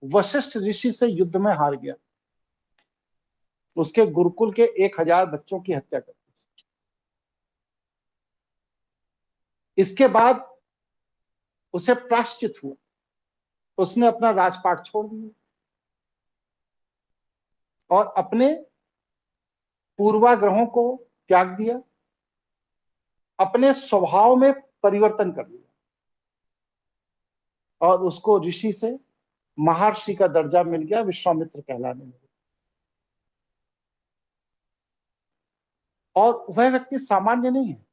वशिष्ठ ऋषि से युद्ध में हार गया, उसके गुरुकुल के 1000 बच्चों की हत्या कर दी। इसके बाद उसे प्रायश्चित हुआ, उसने अपना राजपाट छोड़ दिया और अपने पूर्वाग्रहों को त्याग दिया, अपने स्वभाव में परिवर्तन कर दिया और उसको ऋषि से महर्षि का दर्जा मिल गया, विश्वामित्र कहलाने लगे। और वह व्यक्ति सामान्य नहीं है,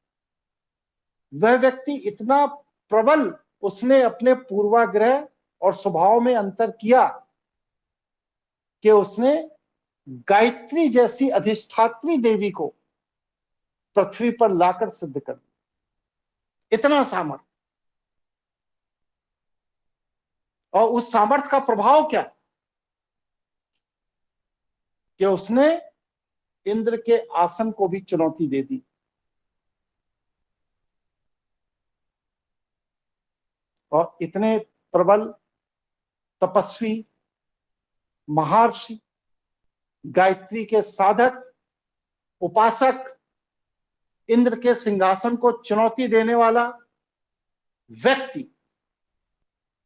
वह व्यक्ति इतना प्रबल, उसने अपने पूर्वाग्रह और स्वभाव में अंतर किया कि उसने गायत्री जैसी अधिष्ठात्री देवी को पृथ्वी पर लाकर सिद्ध कर दिया। इतना सामर्थ्य। और उस सामर्थ्य का प्रभाव क्या, कि उसने इंद्र के आसन को भी चुनौती दे दी। और इतने प्रबल तपस्वी महर्षि गायत्री के साधक, उपासक, इंद्र के सिंहासन को चुनौती देने वाला व्यक्ति,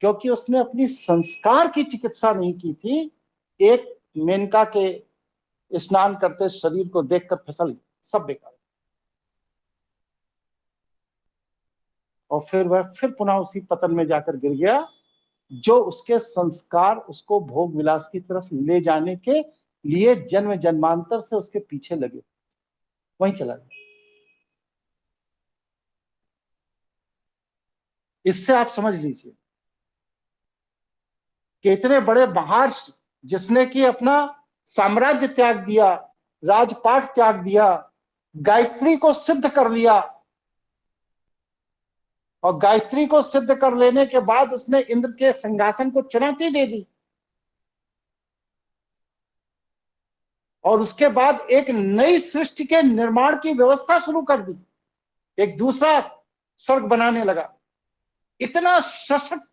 क्योंकि उसने अपनी संस्कार की चिकित्सा नहीं की थी, एक मेनका के स्नान करते शरीर को देखकर फिसल गया, सब बेकार। और फिर वह फिर पुनः उसी पतन में जाकर गिर गया जो उसके संस्कार उसको भोग विलास की तरफ ले जाने के लिए जन्म जन्मांतर से उसके पीछे लगे, वहीं चला गया। इससे आप समझ लीजिए कि इतने बड़े महर्षि जिसने कि अपना साम्राज्य त्याग दिया, राजपाट त्याग दिया, गायत्री को सिद्ध कर लिया, और गायत्री को सिद्ध कर लेने के बाद उसने इंद्र के सिंहासन को चुनौती दे दी, और उसके बाद एक नई सृष्टि के निर्माण की व्यवस्था शुरू कर दी, एक दूसरा स्वर्ग बनाने लगा। इतना सशक्त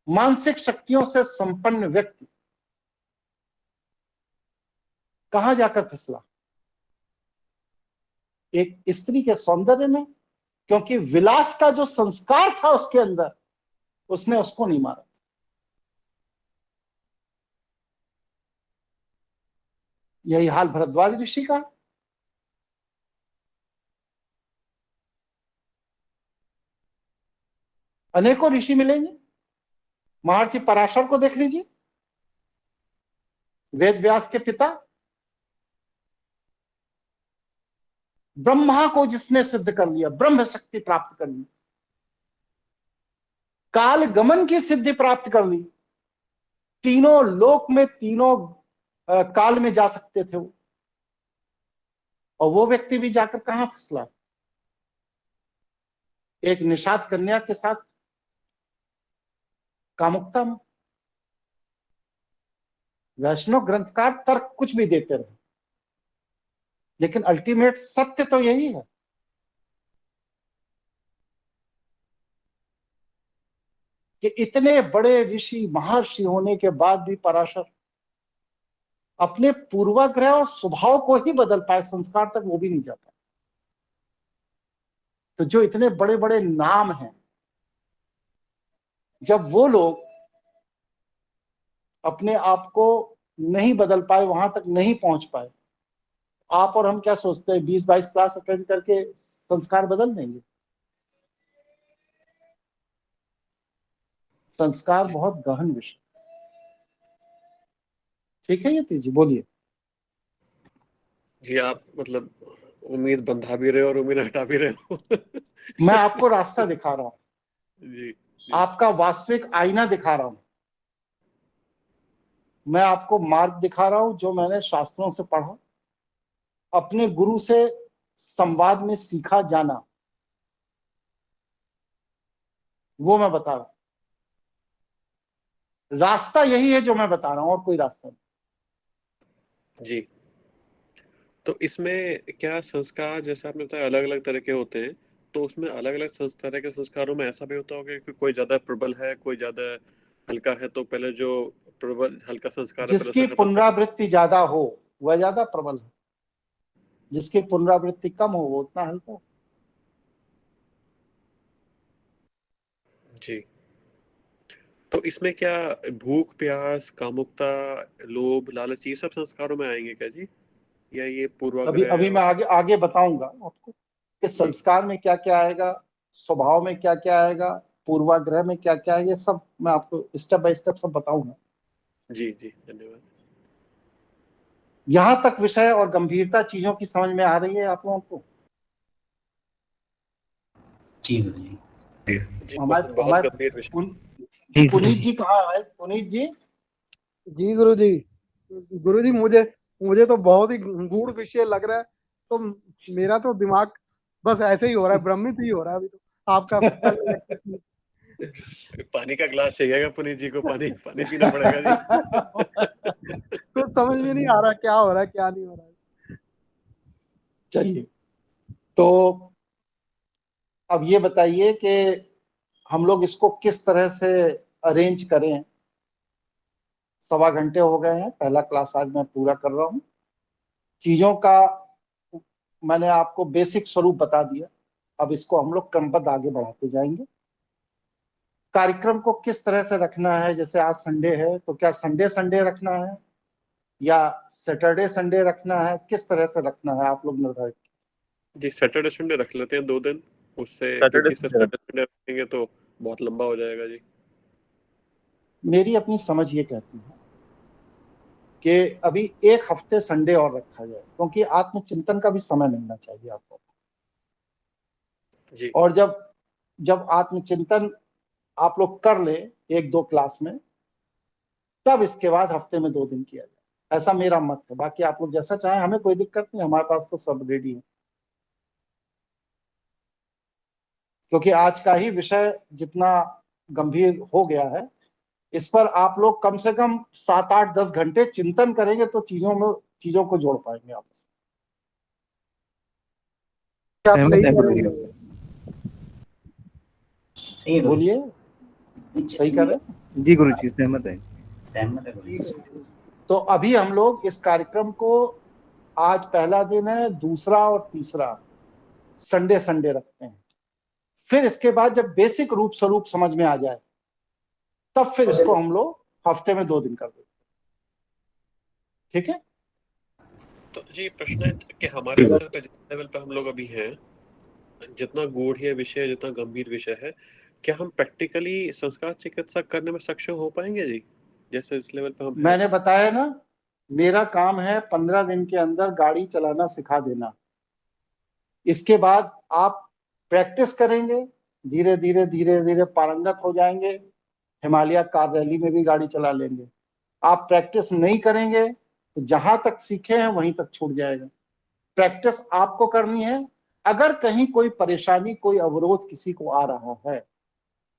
मानसिक शक्तियों से संपन्न व्यक्ति कहां जाकर फिसला? एक स्त्री के सौंदर्य में, क्योंकि विलास का जो संस्कार था उसके अंदर, उसने उसको नहीं मारा। यही हाल भरद्वाज ऋषि का। अनेकों ऋषि मिलेंगे, महर्षि पराशर को देख लीजिए, वेद व्यास के पिता, ब्रह्मा को जिसने सिद्ध कर लिया, ब्रह्म शक्ति प्राप्त कर ली, काल गमन की सिद्धि प्राप्त कर ली, तीनों लोक में तीनों काल में जा सकते थे वो, और वो व्यक्ति भी जाकर कहां फंसला? एक निषाद कन्या के साथ कामुकता में। वैष्णव ग्रंथकार तर्क कुछ भी देते रहे, लेकिन अल्टीमेट सत्य तो यही है कि इतने बड़े ऋषि महर्षि होने के बाद भी पराशर अपने पूर्वाग्रह और स्वभाव को ही बदल पाए, संस्कार तक वो भी नहीं जा पाए। तो जो इतने बड़े बड़े नाम हैं, जब वो लोग अपने आप को नहीं बदल पाए, वहां तक नहीं पहुंच पाए, आप और हम क्या सोचते हैं 20-22 क्लास अटेंड करके संस्कार बदल देंगे? संस्कार बहुत गहन विषय। ठीक है यतीश जी, बोलिए। जी, आप मतलब उम्मीद बंधा भी रहे हो और उम्मीद हटा भी रहे हो। मैं आपको रास्ता दिखा रहा हूं, जी, आपका वास्तविक आईना दिखा रहा हूं, मैं आपको मार्ग दिखा रहा हूं जो मैंने शास्त्रों से पढ़ा, अपने गुरु से संवाद में सीखा जाना, वो मैं बता रहा हूं। रास्ता यही है जो मैं बता रहा हूं, और कोई रास्ता नहीं। जी। तो इसमें क्या संस्कार, जैसे आपने बताया अलग अलग तरह के होते हैं, तो उसमें अलग अलग तरह के संस्कारों में ऐसा भी होता होगा कि कोई ज्यादा प्रबल है, कोई ज्यादा हल्का है, तो पहले जो प्रबल हल्का संस्कार है पहले जिसकी उसे खत्म कर। पुनरावृत्ति ज्यादा हो वह ज्यादा प्रबल है, जिसकी पुनरावृत्ति कम हो वो उतना हल्का। जी। तो इसमें क्या भूख, प्यास, कामुकता, लोभ, लालच, ये सब संस्कारों में आएंगे क्या जी, या ये अभी पूर्वाग्रह अभी मैं आगे आगे बताऊंगा आपको कि संस्कार में क्या क्या आएगा, स्वभाव में क्या क्या आएगा, पूर्वाग्रह में क्या क्या आएगा, ये सब मैं आपको स्टेप बाय स्टेप सब बताऊंगा। जी जी, धन्यवाद। यहां तक विषय और गंभीरता चीजों की समझ में आ रही है आप लोगों को? जी गुरुजी। जी, हमारे बहुत गंभीर विषय। पुनीत जी कहाँ है? पुनीत जी। जी गुरुजी मुझे तो बहुत ही गूढ़ विषय लग रहा है, तो मेरा तो दिमाग बस ऐसे ही हो रहा है, भ्रमित ही हो रहा है अभी तो। आपका पानी का ग्लास चाहिएगा पुनीत जी को, पानी पीना पड़ेगा जी। कुछ समझ में नहीं आ रहा क्या हो रहा है क्या नहीं हो रहा है। चलिए, तो अब ये बताइए कि हम लोग इसको किस तरह से अरेंज करें। सवा घंटे हो गए हैं, पहला क्लास आज मैं पूरा कर रहा हूँ। चीजों का मैंने आपको बेसिक स्वरूप बता दिया, अब इसको हम लोग क्रमबद्ध आगे बढ़ाते जाएंगे। कार्यक्रम को किस तरह से रखना है, जैसे आज संडे है तो क्या संडे संडे रखना है या सैटरडे संडे रखना है, किस तरह से रखना है आप लोग निर्धारित। जी सैटरडे संडे रख लेते हैं 2 दिन, उससे सैटरडे क्योंकि सिर्फ संडे सैटरडे संडे रखेंगे तो बहुत लंबा हो जाएगा जी। मेरी अपनी समझ ये कहती है कि अभी एक हफ्ते संडे और रखा जाए, क्योंकि आत्मचिंतन का भी समय मिलना चाहिए आपको। जी और जब आत्मचिंतन आप लोग कर ले 1-2 क्लास में, तब इसके बाद हफ्ते में 2 दिन किया जाए, ऐसा मेरा मत है। बाकी आप लोग जैसा चाहें, हमें कोई दिक्कत नहीं, हमारे पास तो सब रेडी है। क्योंकि आज का ही विषय जितना गंभीर हो गया है, इस पर आप लोग कम से कम 7-8-10 घंटे चिंतन करेंगे तो चीजों को जोड़ पाएंगे आपस में। आप सही कह रहे हैं। सही है गुरुजी। बोलिए, सही कर रहे हैं? जी गुरुजी सहमत है। सहमत है गुरुजी। तो अभी हम लोग इस कार्यक्रम को, आज पहला दिन है, दूसरा और तीसरा संडे संडे रखते हैं। फिर इसके बाद जब बेसिक रूप स्वरूप समझ में आ जाए, तब फिर इसको हम लोग हफ्ते में 2 दिन कर देते। ठीक है? तो जी प्रश्न है कि हमारे स्तर पे जिस लेवल पे हम लोग अभी हैं, जितना गूढ़ विषय, जितना गंभीर विषय है, क्या हम प्रैक्टिकली संस्कार चिकित्सा करने में सक्षम हो पाएंगे जी, जैसे इस लेवल पे हम हैं? मैंने बताया ना, मेरा काम है 15 दिन के अंदर गाड़ी चलाना सिखा देना। इसके बाद आप प्रैक्टिस करेंगे, धीरे धीरे धीरे धीरे पारंगत हो जाएंगे, हिमालय कार रैली में भी गाड़ी चला लेंगे। आप प्रैक्टिस नहीं करेंगे तो जहां तक सीखे हैं वहीं तक छूट जाएगा। प्रैक्टिस आपको करनी है। अगर कहीं कोई परेशानी, कोई अवरोध किसी को आ रहा है,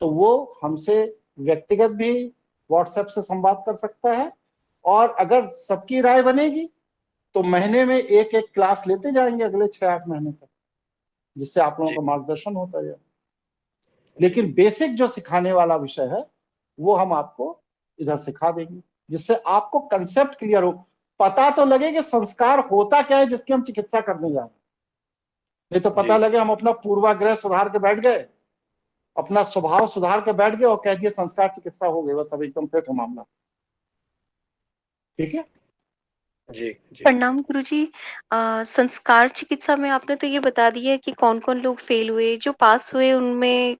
तो वो हमसे व्यक्तिगत भी व्हाट्सएप से संवाद कर सकता है, और अगर सबकी राय बनेगी तो महीने में 1-1 क्लास लेते जाएंगे अगले 6-8 महीने तक, जिससे आप लोगों का मार्गदर्शन होता जाए। लेकिन बेसिक जो सिखाने वाला विषय है वो हम आपको इधर सिखा देंगे, जिससे आपको कंसेप्ट क्लियर हो, पता तो लगे कि संस्कार होता क्या है जिसकी हम चिकित्सा करने जा रहे हैं। नहीं तो पता लगे हम अपना पूर्वाग्रह सुधार के बैठ गए, अपना स्वभाव सुधार के बैठ गए और कह दिए संस्कार चिकित्सा हो गई, बस अब एकदम फिट है मामला। ठीक है जी? प्रणाम गुरुजी। संस्कार चिकित्सा में आपने तो ये बता दिया कि कौन कौन लोग फेल हुए, जो पास हुए उनमें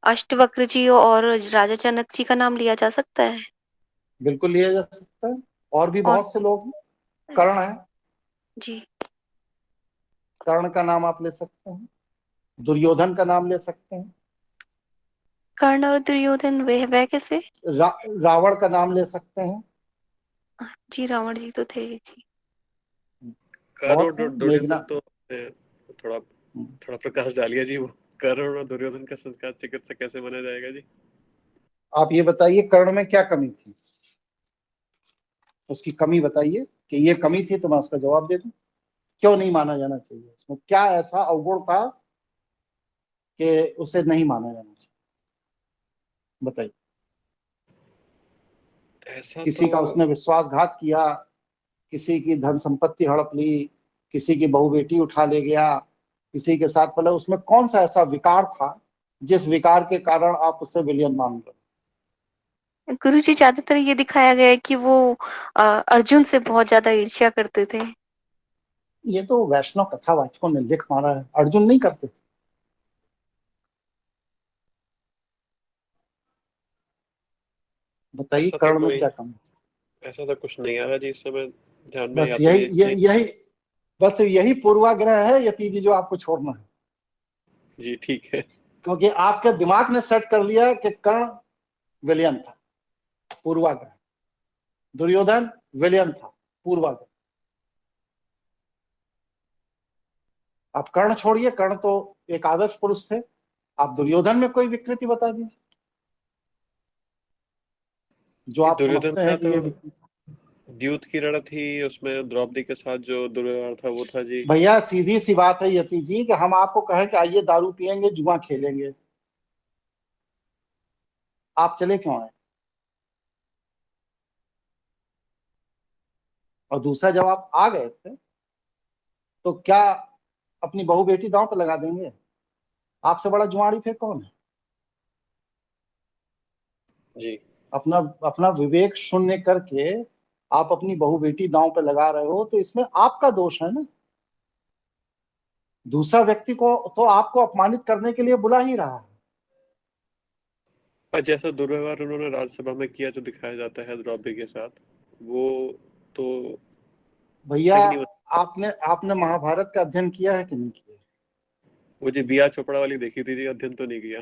अष्टवक्र जी और राजा जनक जी का नाम लिया जा सकता है? बिल्कुल लिया जा सकता है, और भी बहुत से लोग हैं। कर्ण है जी। कर्ण का नाम आप ले सकते हैं, दुर्योधन का नाम ले सकते हैं, कर्ण और दुर्योधन वह कैसे? रावण का नाम ले सकते हैं। जी रावण जी तो थे जी। कर्ण और बहुत है, दुर्योधन तो थोड़ा प्रकाश डालिए जी। वो कर्ण और दुर्योधन का संस्कार चिकित्सा कैसे माना जाएगा जी? आप ये बताइए कर्ण में क्या कमी थी, उसकी कमी बताइए कि ये कमी थी तो मैं उसका जवाब दे दूं। क्यों नहीं माना जाना चाहिए, उसमें क्या ऐसा अवगुण था कि उसे नहीं माना जाना चाहिए, बताइए। किसी का उसने विश्वासघात किया, किसी की धन संपत्ति हड़प ली, किसी की बहू बेटी उठा ले गया, किसी के साथ, मतलब उसमें कौन सा ऐसा विकार था जिस विकार के कारण आप उसे विलियन मान रहे? गुरुजी ज्यादातर ये दिखाया गया है कि वो अर्जुन से बहुत ज्यादा ईर्ष्या करते थे। ये तो वैष्णव कथावाचकों ने लिख मारा है, अर्जुन नहीं करते थे। बताइए कर्ण में क्या कमी? ऐसा तो कुछ नहीं आ रहा जी इस समय ध्यान में। बस यही पूर्वाग्रह है यति जी जो आपको छोड़ना है जी। ठीक है, क्योंकि आपके दिमाग ने सेट कर लिया कि कर्ण विलियन था, पूर्वाग्रह। दुर्योधन विलियन था, पूर्वाग्रह। आप कर्ण छोड़िए, कर्ण तो एक आदर्श पुरुष थे, आप दुर्योधन में कोई विकृति बता दीजिए जो आप समझते हैं कि ये द्यूत की लड़ाई थी, उसमें द्रौपदी के साथ जो दुर्व्यवहार था वो था जी। भैया सीधी सी बात है यति जी कि हम आपको कहें कि आइए दारू पियेंगे, जुआ खेलेंगे, आप चले क्यों आए? और दूसरा, जब आप आ गए थे तो क्या अपनी बहू बेटी दांव पे लगा देंगे? आपसे बड़ा जुआड़ी फिर कौन है? जी अपना अपना विवेक शून्य करके आप अपनी बहू बेटी दांव पे लगा रहे हो, तो इसमें आपका दोष है ना। दूसरा व्यक्ति को तो आपको अपमानित करने के लिए बुला ही रहा है। और जैसा दुर्व्यवहार उन्होंने राज्यसभा में किया जो दिखाया जाता है द्रौपदी के साथ, वो तो भैया, सही नहीं होता। आपने आपने महाभारत का अध्ययन किया है कि नहीं किया? वो जी बी आर चोपड़ा वाली देखी थी जी, अध्ययन तो नहीं किया।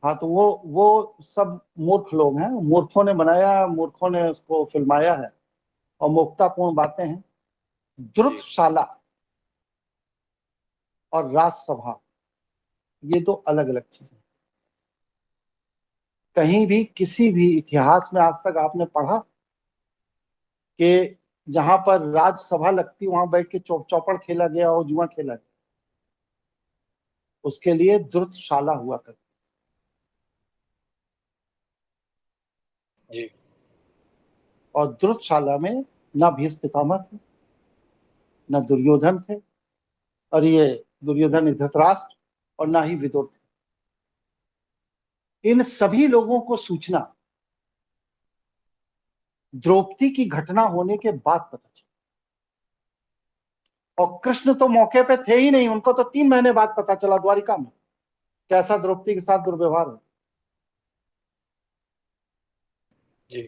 हाँ, तो वो सब मूर्ख लोग हैं, मूर्खों ने बनाया, मूर्खों ने उसको फिल्माया है, और मूर्खतापूर्ण बातें हैं। द्रुतशाला और राजसभा ये दो अलग अलग चीजें। कहीं भी किसी भी इतिहास में आज तक आपने पढ़ा कि जहां पर राजसभा लगती वहां बैठ के चौपड़ खेला गया और जुआ खेला गया? उसके लिए द्रुतशाला हुआ करती। जी और द्रुतशाला में ना भीष्म पितामह थे, ना दुर्योधन थे, और ये दुर्योधन धृतराष्ट्र, और ना ही विदुर थे। इन सभी लोगों को सूचना द्रौपदी की घटना होने के बाद पता चला, और कृष्ण तो मौके पे थे ही नहीं, उनको तो 3 महीने बाद पता चला द्वारिका में कैसा द्रौपदी के साथ दुर्व्यवहार हो। जी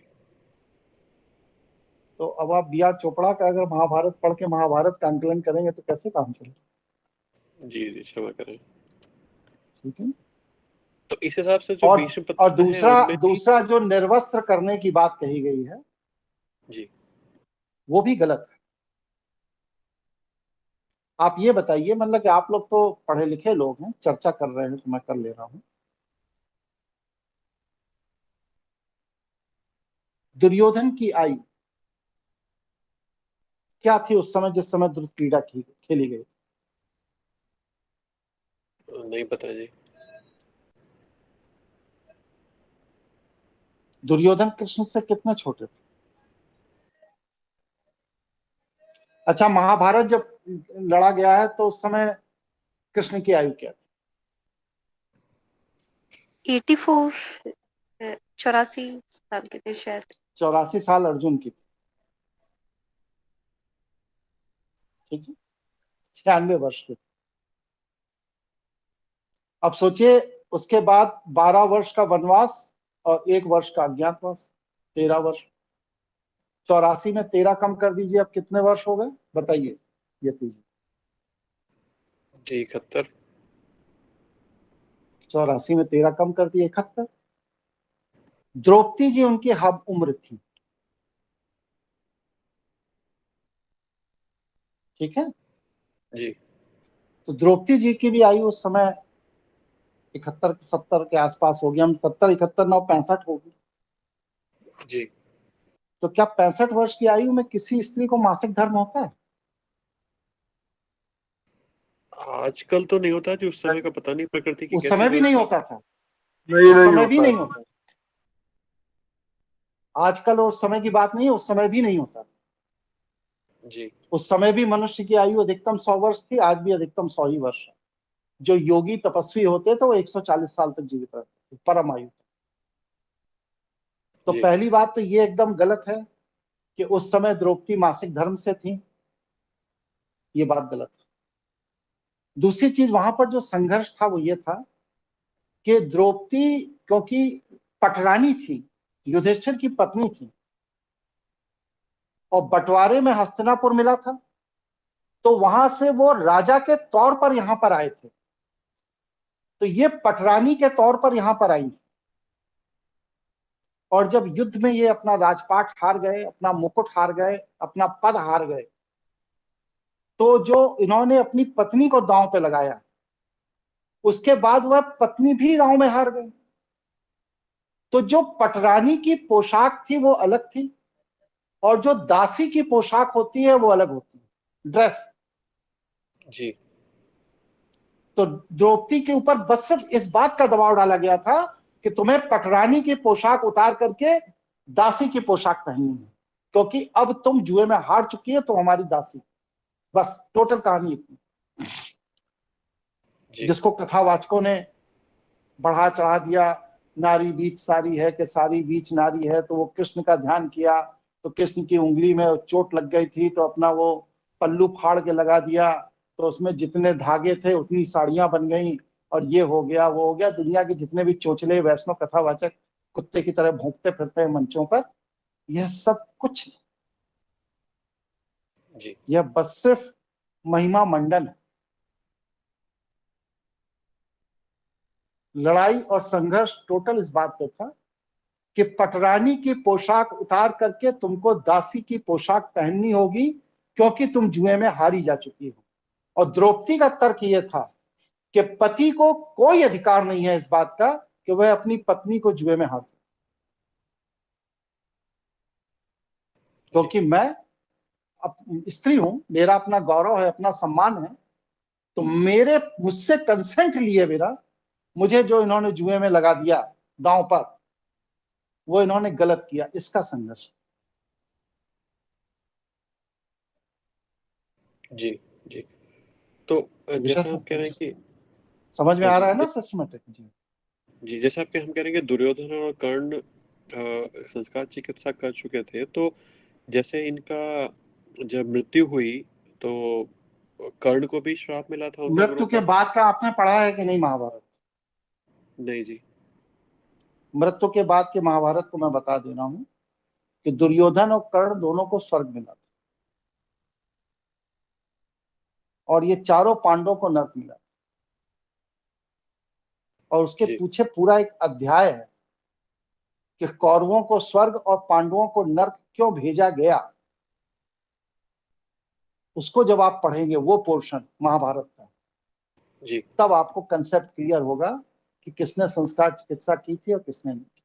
तो अब आप बी आर चोपड़ा का अगर महाभारत पढ़ के महाभारत का आंकलन करेंगे तो कैसे काम चलेगा? जी जी क्षमा करें। ठीक है। तो इस हिसाब से जो और भीष्म पितामह है उनमें भी दूसरा जो निर्वस्त्र करने की बात कही गई है, जी वो भी गलत है। आप ये बताइए, मतलब कि आप लोग तो पढ़े लिखे लोग हैं, चर्चा कर रहे हैं तो मैं कर ले रहा हूं। दुर्योधन की आयु क्या थी उस समय जिस समय द्रुत क्रीड़ा खेली गई? नहीं पता जी। दुर्योधन कृष्ण से कितने छोटे थे? अच्छा, महाभारत जब लड़ा गया है तो उस समय कृष्ण की आयु क्या थी? 84 84 साल के थे शायद। 84 साल अर्जुन की थी। ठीक है, 96 वर्ष के थे। अब सोचिए, उसके बाद 12 वर्ष का वनवास और 1 वर्ष का अज्ञातवास, 13 वर्ष। 84 में 13 कम कर दीजिए, अब कितने वर्ष हो गए बताइए यति जी? जी 71। 84 में 13 कम कर दिए, 71। द्रौपदी जी उनकी हम उम्र थी। ठीक है। जी तो द्रौपदी जी की भी आयु उस समय 71 70 के आसपास होगी। हम 70 71 9 65 होगी। जी तो क्या 65 वर्ष की आयु में किसी स्त्री को मासिक धर्म होता है? आजकल तो नहीं होता जी, उस समय का पता नहीं प्रकृति की उस कैसी समय भी नहीं व्यवस्था। होता था। उस समय भी नहीं होता। आजकल और उस समय की बात नहीं है, उस समय भी नहीं होता। जी उस समय भी मनुष्य की आयु अधिकतम 100 वर्ष थी, आज भी अधिकतम 100 ही वर्ष है। जो योगी तपस्वी होते तो वो 140 साल तक जीवित रहते, परम आयु। तो जी पहली बात तो ये एकदम गलत है कि उस समय द्रौपदी मासिक धर्म से थी, ये बात गलत है। दूसरी चीज, वहां पर जो संघर्ष था वो ये था कि द्रौपदी क्योंकि पटरानी थी, युधिष्ठिर की पत्नी थी, और बंटवारे में हस्तिनापुर मिला था, तो वहां से वो राजा के तौर पर यहां पर आए थे। तो ये पटरानी के तौर पर यहां पर आई थी, और जब युद्ध में ये अपना राजपाट हार गए, अपना मुकुट हार गए, अपना पद हार गए, तो जो इन्होंने अपनी पत्नी को दांव पे लगाया, उसके बाद वह पत्नी भी दांव में हार गई। तो जो पटरानी की पोशाक थी वो अलग थी, और जो दासी की पोशाक होती है वो अलग होती है, ड्रेस। जी तो द्रौपदी के ऊपर बस सिर्फ इस बात का दबाव डाला गया था कि तुम्हें पटरानी की पोशाक उतार करके दासी की पोशाक पहननी है। क्योंकि अब तुम जुए में हार चुकी है, तो हमारी दासी। बस टोटल कहानी इतनी। जिसको कथावाचकों ने बढ़ा चढ़ा दिया, नारी बीच सारी है कि सारी बीच नारी है, तो वो कृष्ण का ध्यान किया तो कृष्ण की उंगली में चोट लग गई थी, तो अपना वो पल्लू फाड़ के लगा दिया, तो उसमें जितने धागे थे उतनी साड़ियां बन गई, और ये हो गया वो हो गया। दुनिया के जितने भी चोचले वैष्णव कथावाचक कुत्ते की तरह भौंकते फिरते हैं मंचों पर, यह सब कुछ जी। यह बस सिर्फ महिमा मंडन है। लड़ाई और संघर्ष टोटल इस बात पे था कि पटरानी की पोशाक उतार करके तुमको दासी की पोशाक पहननी होगी, क्योंकि तुम जुए में हारी जा चुकी हो। और द्रौपदी का तर्क यह था कि पति को कोई अधिकार नहीं है इस बात का कि वह अपनी पत्नी को जुए में हार दे, क्योंकि मैं स्त्री हूं, मेरा अपना गौरव है, अपना सम्मान है, तो मुझसे कंसेंट लिए बिना मुझे जो इन्होंने जुए में लगा दिया दांव पर, वो इन्होंने गलत किया। इसका संघर्ष। जी जी। तो जैसे हम कह रहे हैं कि समझ में आ रहा है ना सिस्टमेटिक? जी, जैसे आपके हम कह रहे हैं कि दुर्योधन और कर्ण संस्कार चिकित्सा कर चुके थे, तो जैसे इनका जब मृत्यु हुई तो कर्ण को भी श्राप मिला था उन मृत्यु के बाद का आपने पढ़ा है कि नहीं महाभारत? नहीं जी। मृत्यु के बाद के महाभारत को मैं बता दे रहा हूं कि दुर्योधन और कर्ण दोनों को स्वर्ग मिला था, और ये चारों पांडवों को नर्क मिला, और उसके पीछे पूरा एक अध्याय है कि कौरवों को स्वर्ग और पांडवों को नर्क क्यों भेजा गया। उसको जब आप पढ़ेंगे वो पोर्शन महाभारत का जी, तब आपको कंसेप्ट क्लियर होगा कि किसने संस्कार चिकित्सा की थी और किसने नहीं की।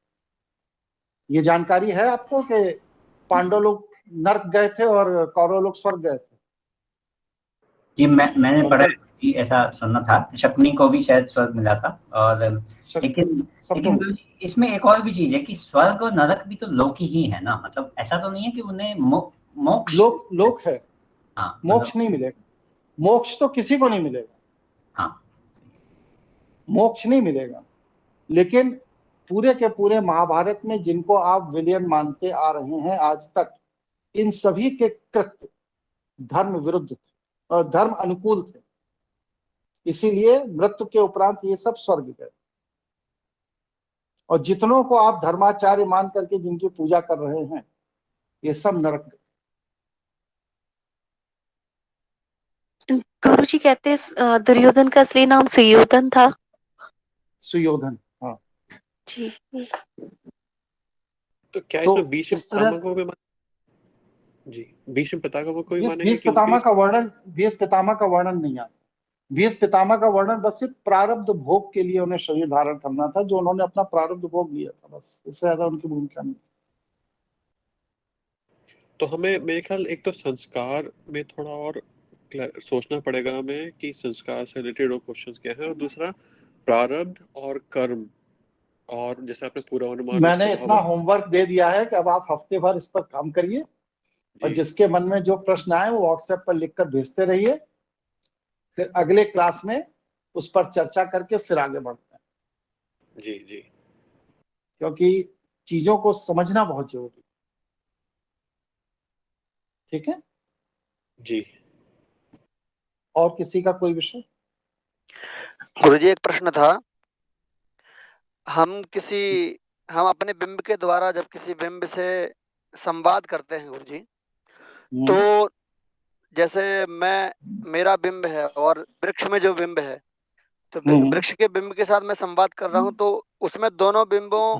ये जानकारी है आपको कि पांडव लोग नर्क गए थे और कौरव लोग स्वर्ग गए थे? जी, मैंने पढ़ा कि ऐसा सुनना था, शकुनी को भी शायद स्वर्ग मिला था। और लेकिन इसमें एक और भी चीज है कि स्वर्ग और नरक भी तो लोक ही है ना, मतलब ऐसा तो नहीं है कि उन्हें मोक्ष लोक है। हाँ, मोक्ष नहीं मिलेगा। मोक्ष तो किसी को नहीं मिलेगा। हाँ, मोक्ष नहीं मिलेगा, लेकिन पूरे के पूरे महाभारत में जिनको आप विलियन मानते आ रहे हैं आज तक, इन सभी के कृत्य धर्म विरुद्ध थे और धर्म अनुकूल थे, इसीलिए मृत्यु के उपरांत ये सब स्वर्ग गए। और जितनों को आप धर्माचार्य मान करके जिनकी पूजा कर रहे हैं, ये सब नरक गए। गुरुजी कहते हैं दुर्योधन का असली नाम सुयोधन था। सुयोधन, हाँ जी। तो क्या इसमें भीष्म पितामह को भी जी, भीष्म पितामह को भी मानेंगे? भीष्म पितामह का वर्णन नहीं आता। भीष्म पितामह का वर्णन बस सिर्फ प्रारब्ध भोग के लिए उन्हें शरीर धारण करना था, जो उन्होंने अपना प्रारब्ध भोग लिया था, बस इससे ज्यादा उनकी भूमिका नहीं थी। तो हमें मेरे ख्याल एक तो संस्कार में थोड़ा और सोचना पड़ेगा हमें कि संस्कार से रिलेटेड वो क्वेश्चंस क्या है, और दूसरा प्रारब्ध और कर्म, और जैसे आपने पूरा अनुमान मैंने इतना होमवर्क दे दिया है कि अब आप हफ्ते भर इस पर काम करिए, और जिसके मन में जो प्रश्न आए वो व्हाट्सएप पर लिखकर भेजते रहिए, फिर अगले क्लास में उस पर चर्चा करके फिर आगे बढ़ते हैं। जी जी, क्योंकि चीजों को समझना बहुत जरूरी। ठीक है जी। और किसी का कोई विषय? गुरुजी एक प्रश्न था, हम अपने बिंब के द्वारा जब किसी बिंब से संवाद करते हैं गुरुजी, तो जैसे मेरा बिंब है और वृक्ष में जो बिंब है, तो वृक्ष के बिंब के साथ मैं संवाद कर रहा हूँ, तो उसमें दोनों बिंबों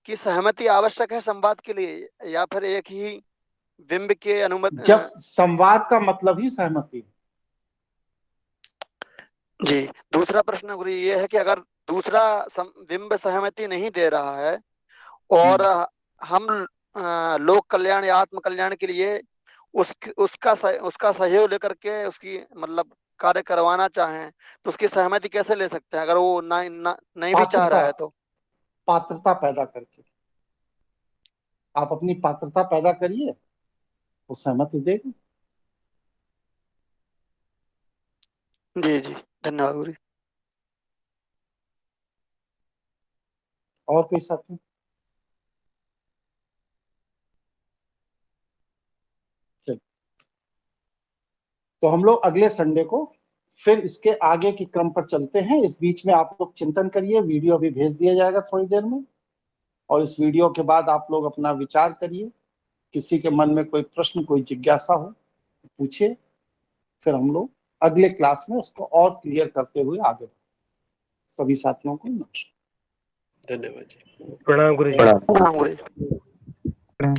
की सहमति आवश्यक है संवाद के लिए, या फिर एक ही बिंब के अनुमति? जब संवाद का मतलब ही सहमति। जी। दूसरा प्रश्न गुरु ये है कि अगर दूसरा बिंब सहमति नहीं दे रहा है और हम लोक कल्याण या आत्म कल्याण के लिए उसका सहयोग लेकर के उसकी मतलब कार्य करवाना चाहें, तो उसकी सहमति कैसे ले सकते हैं अगर वो नहीं भी चाह रहा है? तो पात्रता पैदा करके आप अपनी पात्रता पैदा करिए, वो सहमति देगा। जी जी, धन्यवाद गुरु जी। और कोई साथी? चलिए, तो हम लोग अगले संडे को फिर इसके आगे की क्रम पर चलते हैं। इस बीच में आप लोग चिंतन करिए, वीडियो अभी भेज दिया जाएगा थोड़ी देर में, और इस वीडियो के बाद आप लोग अपना विचार करिए। किसी के मन में कोई प्रश्न, कोई जिज्ञासा हो तो पूछिए, फिर हम लोग अगले क्लास में उसको और क्लियर करते हुए आगे बढ़ें। सभी साथियों को नमस्कार, धन्यवाद जी। प्रणाम गुरु जी। प्रणाम गुरु जी। प्रणाम।